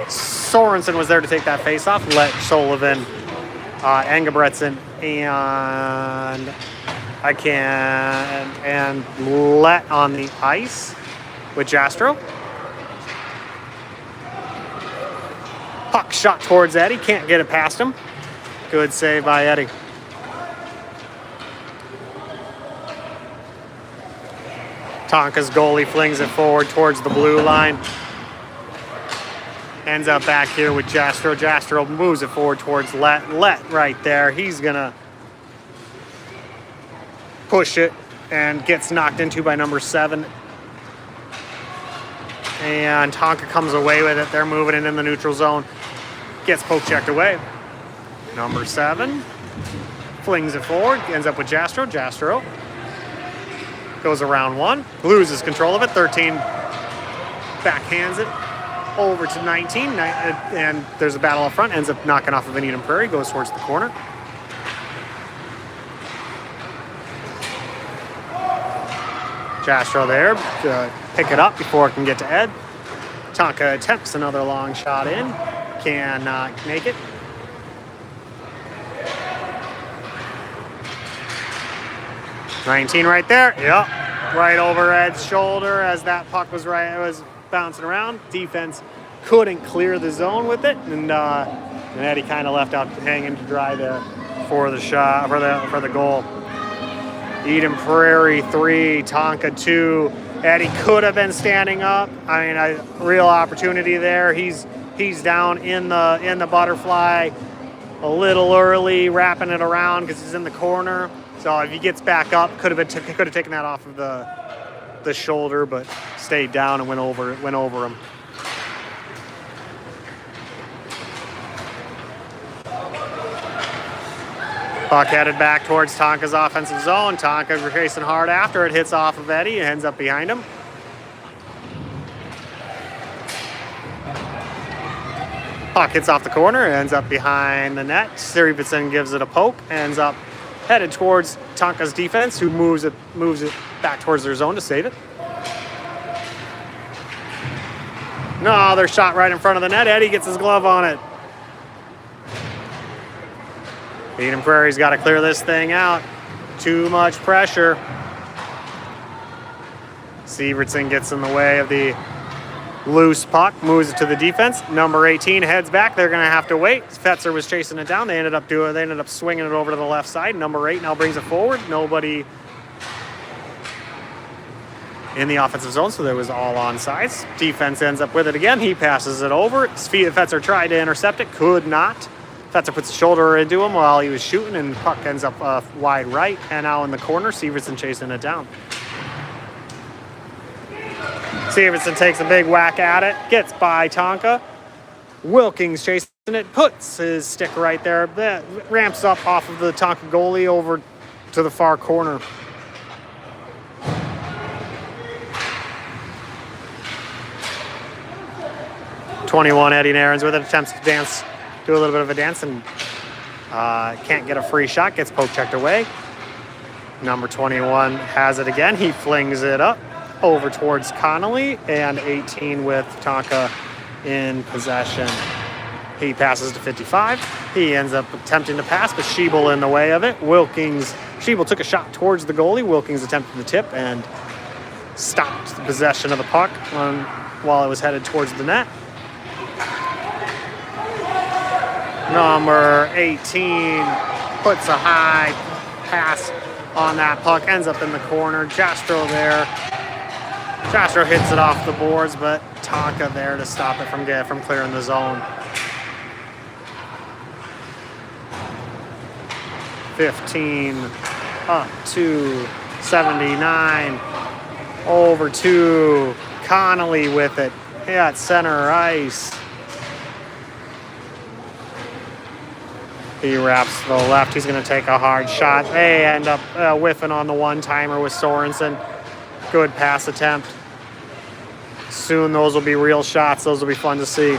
Sorensen was there to take that face off, let Sullivan, Engebretson, and Let on the ice with Jastro. Puck shot towards Eddie, can't get it past him. Good save by Eddie. Tonka's goalie flings it forward towards the blue line. Ends up back here with Jastro. Jastro moves it forward towards Let. Let right there. He's going to push it and gets knocked into by number 7. and Tonka comes away with it. They're moving it in the neutral zone. Gets poke checked away. Number 7 flings it forward, ends up with Jastro. Jastro goes around 1, loses control of it. 13 backhands it over to 19, and there's a battle up front. Ends up knocking off of an Eden Prairie, goes towards the corner. Jastro there, pick it up before it can get to Ed. Tonka attempts another long shot in, cannot make it. '19 right there, yep, right over Ed's shoulder as that puck was bouncing around. Defense couldn't clear the zone with it, and Eddie kind of left out hanging to dry there for the shot for the goal. Eden Prairie 3, Tonka 2. Eddie could have been standing up. I mean, a real opportunity there. He's down in the butterfly a little early, wrapping it around because he's in the corner. So if he gets back up, could have taken that off of the shoulder, but stayed down and went over him. Puck headed back towards Tonka's offensive zone. Tonka racing hard after it, hits off of Eddie, ends up behind him. Puck hits off the corner, ends up behind the net. Sirivitson gives it a poke, ends up headed towards Tonka's defense, who moves it back towards their zone to save it. No, they're shot right in front of the net. Eddie gets his glove on it. Eden Prairie's got to clear this thing out. Too much pressure. Sievertson gets in the way of the loose puck, moves it to the defense. Number 18 heads back. They're going to have to wait. Fetzer was chasing it down. They ended up swinging it over to the left side. Number 8 now brings it forward. Nobody in the offensive zone, so there was all onside. Defense ends up with it again. He passes it over. Fetzer tried to intercept it, could not. Fetzer puts a shoulder into him while he was shooting, and puck ends up wide right, and now in the corner. Sievertson chasing it down. Sievertson takes a big whack at it, gets by Tonka. Wilkins chasing it, puts his stick right there, that ramps up off of the Tonka goalie over to the far corner. '21 Eddie Nairns with it, attempts to dance, do a little bit of a dance, and can't get a free shot, gets poke checked away. Number 21 has it again. He flings it up over towards Connolly, and 18 with Tonka in possession. He passes to 55. He ends up attempting to pass, but Schiebel in the way of it. Schiebel took a shot towards the goalie. Wilkins attempted the tip and stopped the possession of the puck while it was headed towards the net. Number 18 puts a high pass on that puck, ends up in the corner. Jastro there. Jastro hits it off the boards, but Tonka there to stop it from clearing the zone. 15 up to 79. Over to Connolly with it. At center ice. He wraps to the left. He's going to take a hard shot. They end up whiffing on the one-timer with Sorensen. Good pass attempt. Soon those will be real shots. Those will be fun to see.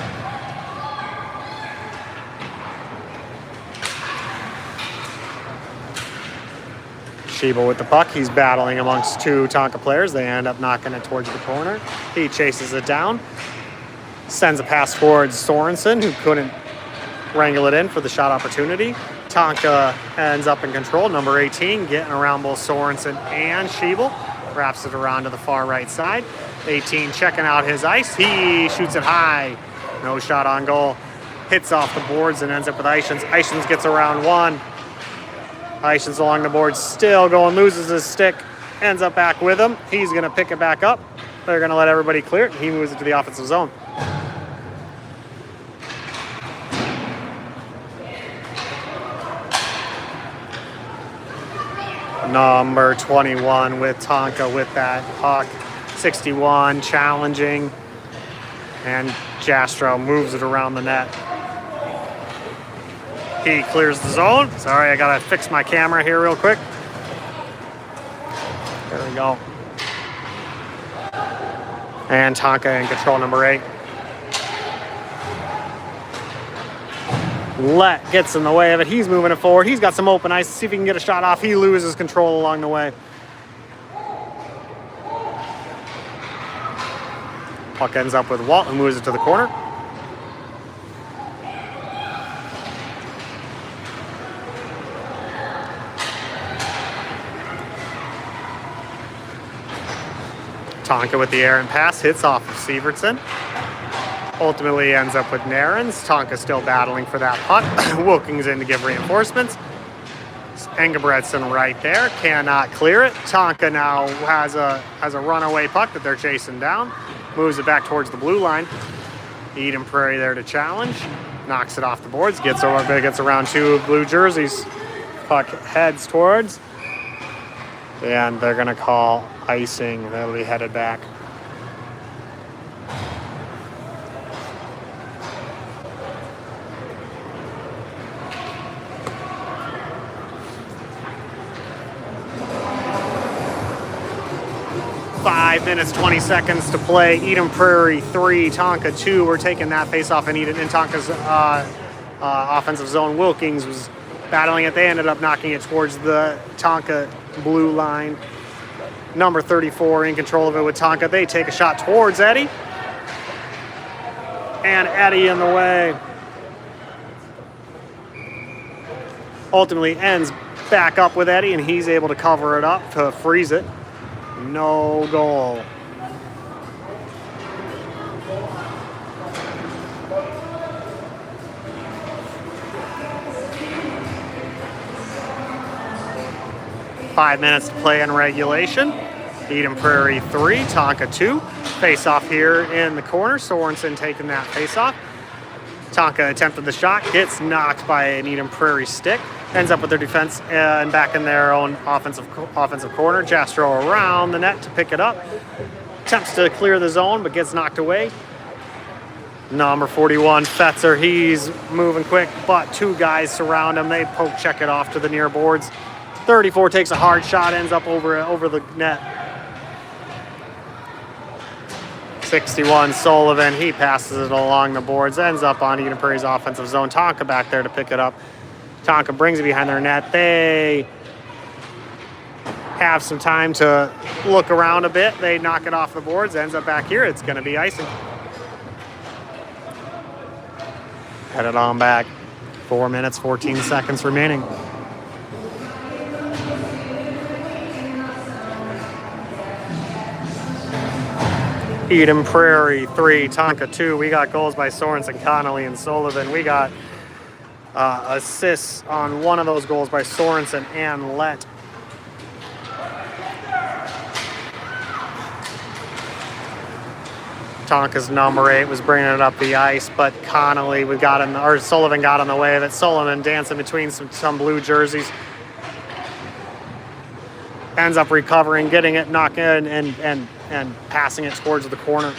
Schiebel with the puck. He's battling amongst two Tonka players. They end up knocking it towards the corner. He chases it down. Sends a pass towards Sorensen, who couldn't wrangle it in for the shot opportunity. Tonka ends up in control. Number 18 getting around both Sorensen and Schiebel. Wraps it around to the far right side. 18 checking out his ice. He shoots it high. No shot on goal. Hits off the boards and ends up with Eichens. Eichens gets around 1. Eichens along the boards still going, loses his stick. Ends up back with him. He's going to pick it back up. They're going to let everybody clear it. He moves it to the offensive zone. Number 21 with Tonka with that puck. 61 challenging. And Jastrow moves it around the net. He clears the zone. Sorry, I gotta fix my camera here real quick. There we go. And Tonka in control, number 8. Let gets in the way of it. He's moving it forward. He's got some open ice. See if he can get a shot off. He loses control along the way. Puck ends up with Walt, who moves it to the corner. Tonka with the errant pass, hits off of Sievertson. Ultimately ends up with Narens. Tonka still battling for that puck. Wilkins in to give reinforcements. Engebretson right there, cannot clear it. Tonka now has a runaway puck that they're chasing down. Moves it back towards the blue line. Eden Prairie there to challenge. Knocks it off the boards. Gets around 2 blue jerseys. Puck heads towards. And they're going to call icing. That'll be headed back. Five minutes, 20 seconds to play. Eden Prairie 3, Tonka 2. We're taking that face off in Tonka's offensive zone. Wilkins was battling it. They ended up knocking it towards the Tonka blue line. Number 34 in control of it with Tonka. They take a shot towards Eddie. And Eddie in the way. Ultimately ends back up with Eddie, and he's able to cover it up to freeze it. No goal. Five minutes to play in regulation. Eden Prairie 3, Tonka 2. Face off here in the corner. Sorensen taking that face off. Tonka attempted the shot, gets knocked by an Eden Prairie stick. Ends up with their defense and back in their own offensive corner. Jastrow around the net to pick it up. Attempts to clear the zone, but gets knocked away. Number 41, Fetzer, he's moving quick, but 2 guys surround him. They poke check it off to the near boards. 34 takes a hard shot, ends up over the net. 61, Sullivan, he passes it along the boards, ends up on Eden Prairie's offensive zone. Tonka back there to pick it up. Tonka brings it behind their net. They have some time to look around a bit. They knock it off the boards, ends up back here. It's going to be icing. Headed on back. 4 minutes, 14 seconds remaining. Eden Prairie 3, Tonka 2. We got goals by Sorensen, Connolly, and Sullivan. We got assists on one of those goals by Sorensen and Lett. Tonka's number 8 was bringing it up the ice, but Connolly Sullivan got in the way of it. Sullivan dancing between some blue jerseys. Ends up recovering, getting it, knocking in, and passing it towards the corner.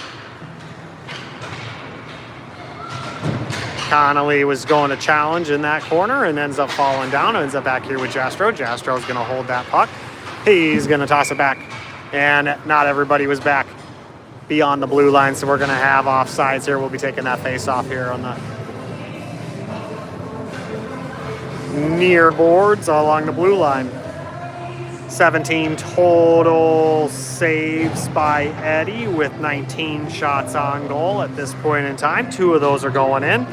Connolly was going to challenge in that corner and ends up falling down. Ends up back here with Jastrow. Jastrow's going to hold that puck. He's going to toss it back. And not everybody was back beyond the blue line, so we're going to have offsides here. We'll be taking that face off here on the near boards along the blue line. 17 total saves by Eddie with 19 shots on goal at this point in time. 2 of those are going in.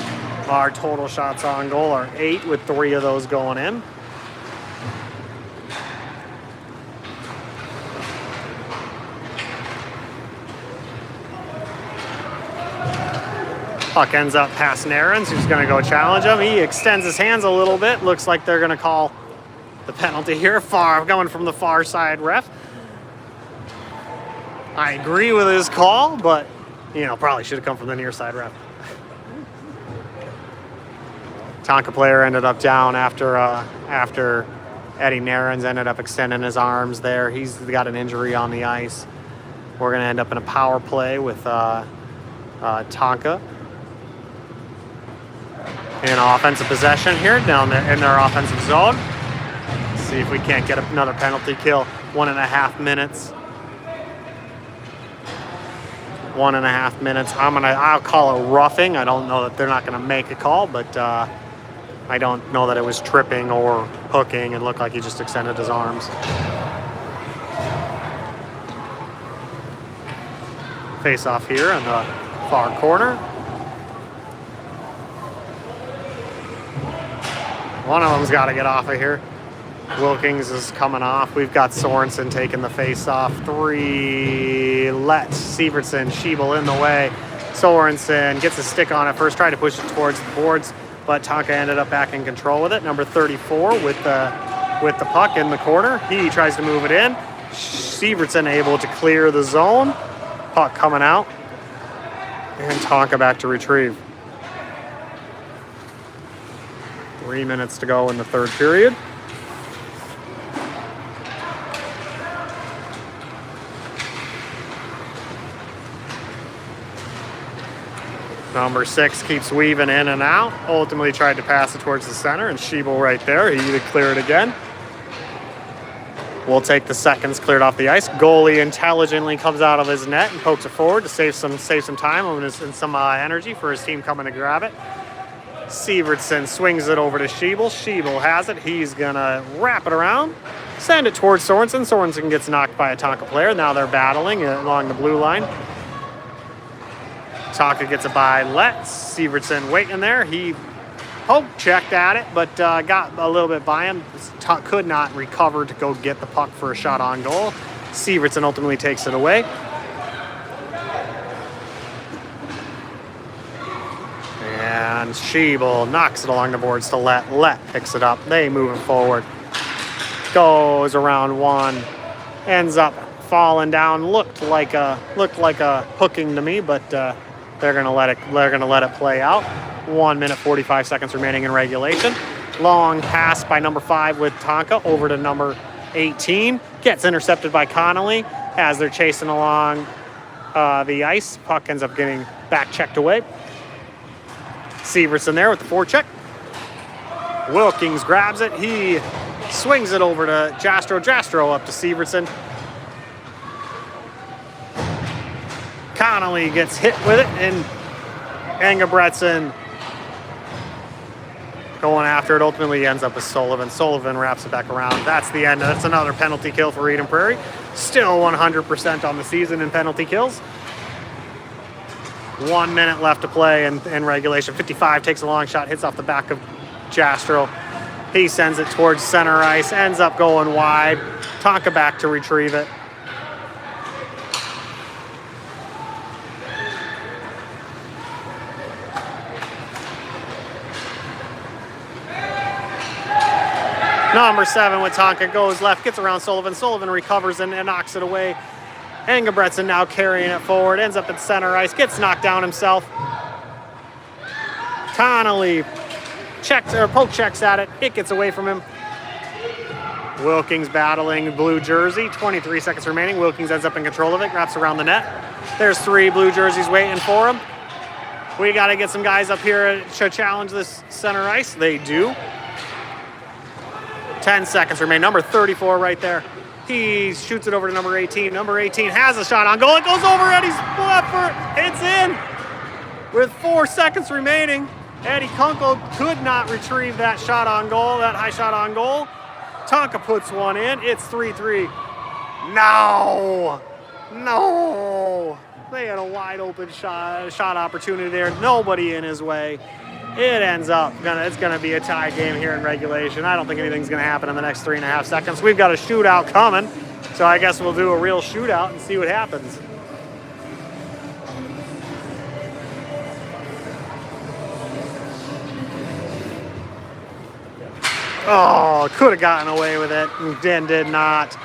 Our total shots on goal are 8 with 3 of those going in. Puck ends up past Narens, who's going to go challenge him. He extends his hands a little bit. Looks like they're going to call the penalty here, going from the far side ref. I agree with his call, but probably should have come from the near side ref. Tonka player ended up down after Eddie Narens ended up extending his arms there. He's got an injury on the ice. We're going to end up in a power play with Tonka in offensive possession here down there in their offensive zone. See if we can't get another penalty kill. 1.5 minutes. 1.5 minutes. I'll call it roughing. I don't know that they're not gonna make a call, but I don't know that it was tripping or hooking. It looked like he just extended his arms. Face off here in the far corner. One of them's got to get off of here. Wilkins is coming off. We've got Sorensen taking the face off. 3. Let's Sievertson, Schiebel in the way. Sorensen gets a stick on it first, tried to push it towards the boards, but Tonka ended up back in control with it. Number 34 with the puck in the corner. He tries to move it in. Sievertson able to clear the zone. Puck coming out. And Tonka back to retrieve. 3 minutes to go in the third period. Number 6 keeps weaving in and out. Ultimately tried to pass it towards the center, and Schiebel right there. He would clear it again. We'll take the seconds cleared off the ice. Goalie intelligently comes out of his net and pokes it forward to save some time and some energy for his team coming to grab it. Sievertson swings it over to Schiebel. Schiebel has it. He's going to wrap it around, send it towards Sorensen. Sorensen gets knocked by a Tonka player. Now they're battling along the blue line. Tonka gets it by Letts. Sievertson waiting there. He checked at it, but got a little bit by him. Could not recover to go get the puck for a shot on goal. Sievertson ultimately takes it away. And Schiebel knocks it along the boards to Let. Let picks it up. They move it forward. Goes around one. Ends up falling down. Looked like a hooking to me, but they're gonna let it play out. 1 minute 45 seconds remaining in regulation. Long pass by number 5 with Tonka over to number 18. Gets intercepted by Connolly as they're chasing along the ice. Puck ends up getting back checked away. Sievertson there with the forecheck. Wilkins grabs it. He swings it over to Jastro. Jastro up to Sievertson. Connolly gets hit with it, and Engebretson going after it. Ultimately ends up with Sullivan. Sullivan wraps it back around. That's the end. That's another penalty kill for Eden Prairie. Still 100% on the season in penalty kills. 1 minute left to play in regulation. 55 takes a long shot, hits off the back of Jastro. He sends it towards center ice, ends up going wide. Tonka back to retrieve it. Number 7 with Tonka goes left, gets around Sullivan. Sullivan recovers and knocks it away. Engebretson now carrying it forward, ends up at center ice, gets knocked down himself. Connolly poke checks at it. It gets away from him. Wilkins battling blue jersey. 23 seconds remaining. Wilkins ends up in control of it, wraps around the net. There's 3 blue jerseys waiting for him. We got to get some guys up here to challenge this center ice. They do. 10 seconds remain. Number 34 right there. He shoots it over to number 18. Number 18 has a shot on goal. It goes over Eddie's effort. It's in. With 4 seconds remaining, Eddie Kunkel could not retrieve that shot on goal, that high shot on goal. Tonka puts one in. It's 3-3. No. They had a wide open shot opportunity there. Nobody in his way. It ends up it's gonna be a tie game here in regulation. I don't think anything's gonna happen in the next 3.5 seconds. We've got a shootout coming, so I guess we'll do a real shootout and see what happens. Oh, could have gotten away with it and did not.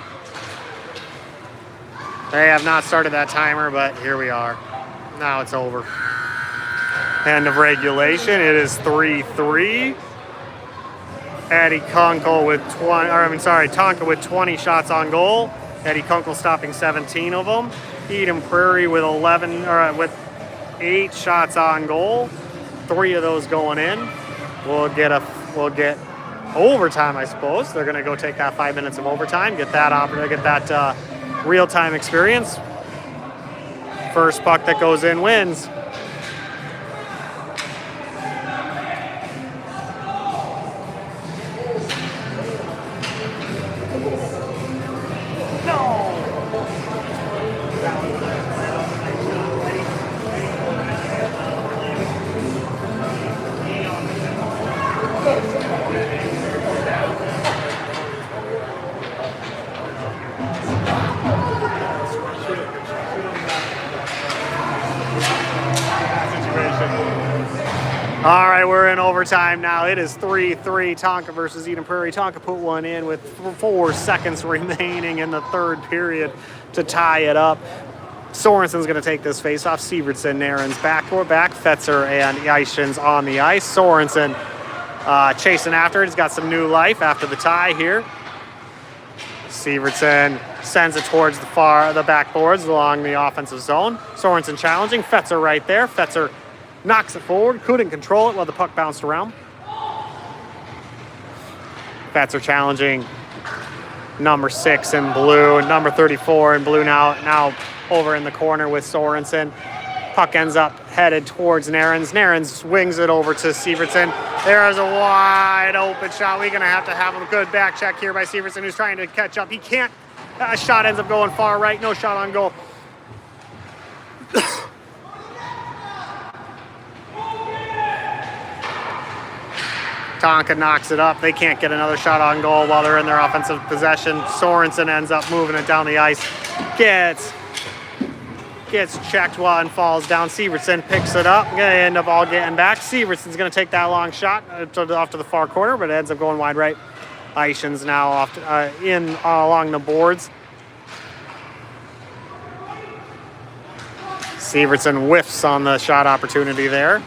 They have not started that timer, but here we are. Now it's over. End of regulation. It is 3-3. Eddie Kunkel with Tonka with 20 shots on goal. Eddie Kunkel stopping 17 of them. Eden Prairie with 8 shots on goal, 3 of those going in. We'll get overtime, I suppose. They're going to go take that 5 minutes of overtime, get that real-time experience. First puck that goes in wins. All right, we're in overtime now. It is 3-3 Tonka versus Eden Prairie. Tonka put one in with 4 seconds remaining in the third period to tie it up. Sorensen's going to take this face-off. Sievertson, Nairn's back, Fetzer and Eishen's on the ice. Sorensen chasing after it. He's got some new life after the tie here. Sievertson sends it towards the backboards along the offensive zone. Sorensen challenging. Fetzer right there. Fetzer knocks it forward. Couldn't control it while the puck bounced around. Fetzer challenging number 6 in blue, number 34 in blue now over in the corner with Sorensen. Puck ends up headed towards Nairns. Nairns swings it over to Sievertson. There's a wide open shot. We're going to have a good back check here by Sievertson, who's trying to catch up. He can't. That shot ends up going far right. No shot on goal. Tonka knocks it up. They can't get another shot on goal while they're in their offensive possession. Sorensen ends up moving it down the ice. Gets checked while and falls down. Sievertson picks it up. Going to end up all getting back. Sievertson's going to take that long shot off to the far corner, but it ends up going wide right. Eishen's now off along the boards. Sievertson whiffs on the shot opportunity there.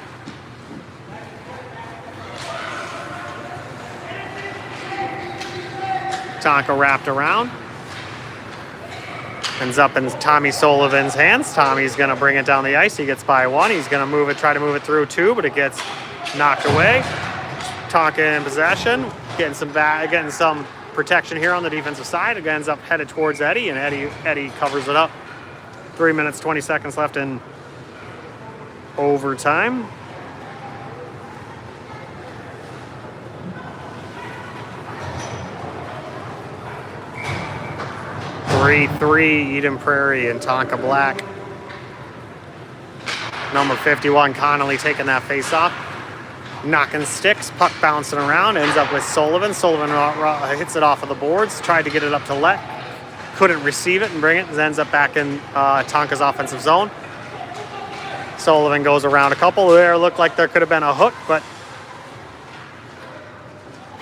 Tonka wrapped around. Ends up in Tommy Sullivan's hands. Tommy's going to bring it down the ice. He gets by 1. He's going to try to move it through 2, but it gets knocked away. Tonka in possession, getting some protection here on the defensive side. It ends up headed towards Eddie, and Eddie covers it up. 3 minutes, 20 seconds left in overtime. Eden Prairie and Tonka Black. Number 51, Connolly taking that face off. Knocking sticks, puck bouncing around, ends up with Sullivan. Sullivan hits it off of the boards, tried to get it up to Let. Couldn't receive it and bring it. It ends up back in Tonka's offensive zone. Sullivan goes around a couple there. Looked like there could have been a hook, but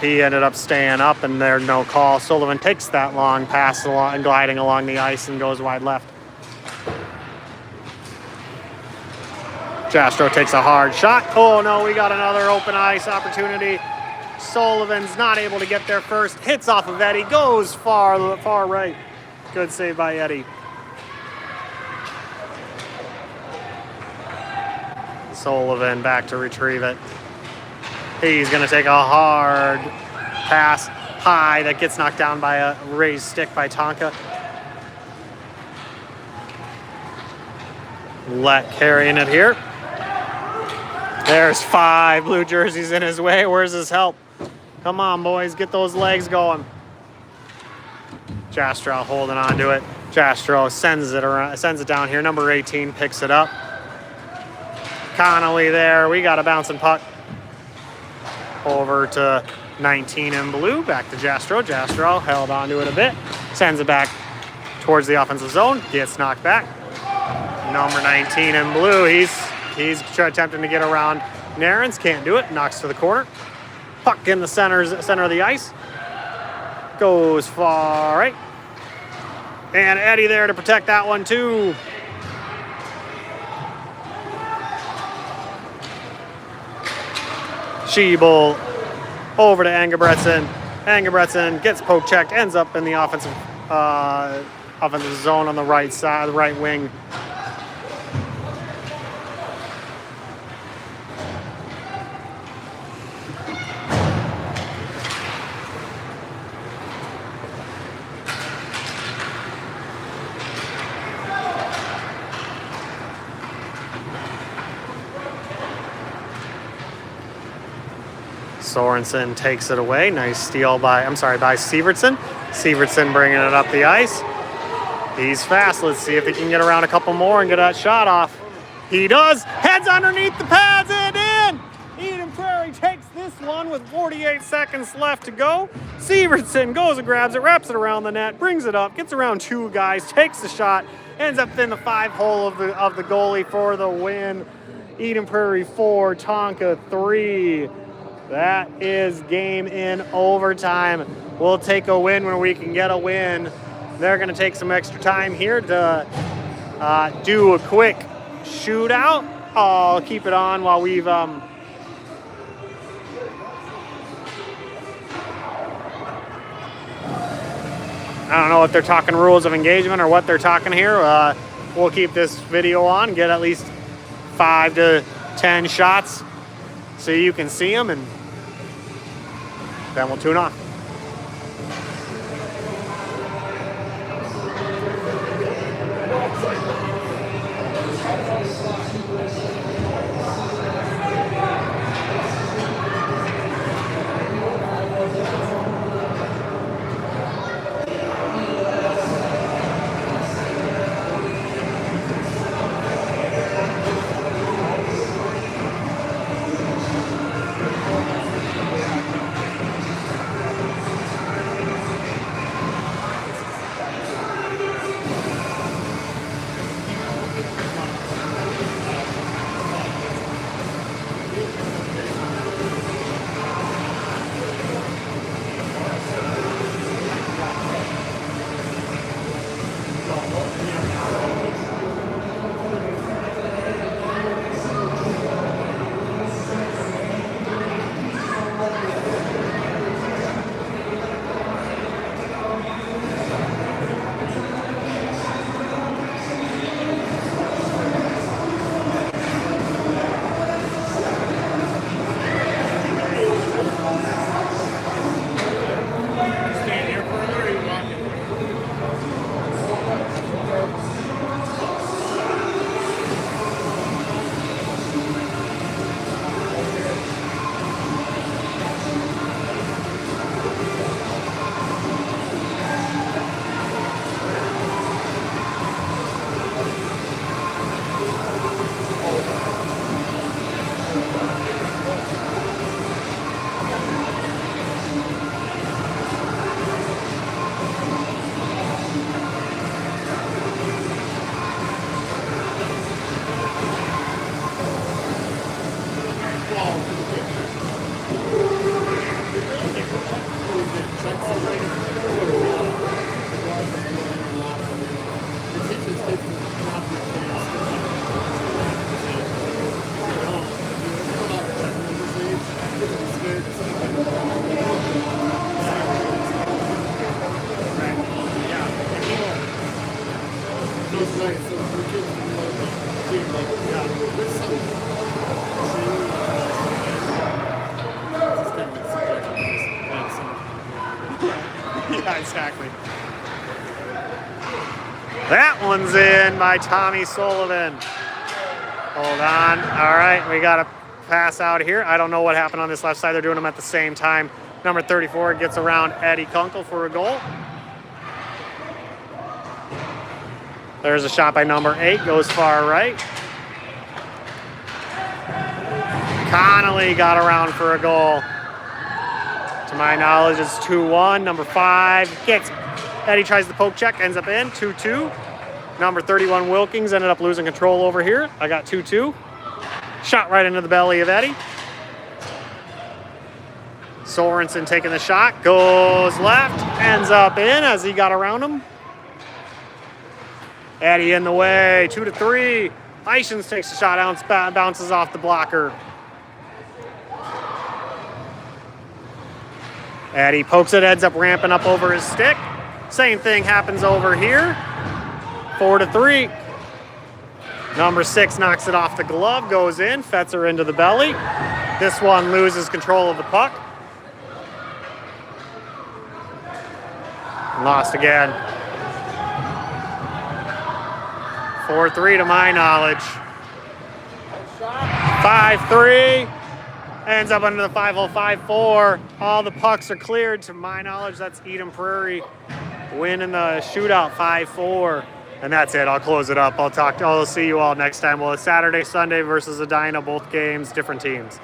he ended up staying up, and there's no call. Sullivan takes that long pass and gliding along the ice and goes wide left. Jastro takes a hard shot. Oh no, we got another open ice opportunity. Sullivan's not able to get there first. Hits off of Eddie, goes far right. Good save by Eddie. Sullivan back to retrieve it. He's going to take a hard pass high that gets knocked down by a raised stick by Tonka. Let carrying it here. There's 5 blue jerseys in his way. Where's his help? Come on, boys, get those legs going. Jastrow holding on to it. Jastrow sends it down here. Number 18 picks it up. Connolly there. We got a bouncing puck. Over to 19 in blue. Back to Jastrow. Jastrow held onto it a bit. Sends it back towards the offensive zone. Gets knocked back. Number 19 in blue. He's attempting to get around Nairns. Can't do it. Knocks to the corner. Puck in the center of the ice. Goes far right. And Eddie there to protect that one too. Schiebel over to Engebretson. Engebretson gets poke checked, ends up in the offensive zone on the right side, the right wing. Sorensen takes it away. Nice steal by Sievertson. Sievertson bringing it up the ice. He's fast. Let's see if he can get around a couple more and get that shot off. He does. Heads underneath the pads and in. Eden Prairie takes this one with 48 seconds left to go. Sievertson goes and grabs it, wraps it around the net, brings it up, gets around two guys, takes the shot, ends up in the 5-hole of the goalie for the win. Eden Prairie 4, Tonka 3. That is game in overtime. We'll take a win when we can get a win. They're going to take some extra time here to do a quick shootout. I'll keep it on while we've I don't know if they're talking rules of engagement or what they're talking here. We'll keep this video on, get at least 5 to 10 shots so you can see them, and then we'll tune off. Yeah, exactly. That one's in by Tommy Sullivan. Hold on. All right, we got a pass out here. I don't know what happened on this left side. They're doing them at the same time. Number 34 gets around Eddie Kunkel for a goal. There's a shot by number 8, goes far right. Connolly got around for a goal. To my knowledge, it's 2-1. Number 5 gets, Eddie tries the poke check, ends up in, 2-2. Number 31, Wilkins, ended up losing control over here. I got 2-2. Shot right into the belly of Eddie. Sorensen taking the shot, goes left, ends up in as he got around him. Eddie in the way, 2-3. Ishins takes a shot, bounces off the blocker. Eddie pokes it, ends up ramping up over his stick. Same thing happens over here. 4-3. Number 6 knocks it off the glove, goes in, Fetzer into the belly. This one loses control of the puck. Lost again. 4-3 to my knowledge. 5-3. Ends up under the 5-0-5-4. All the pucks are cleared. To my knowledge, that's Eden Prairie winning the shootout 5-4. And that's it. I'll close it up. I'll see you all next time. Well, it's Saturday, Sunday versus Edina, both games, different teams.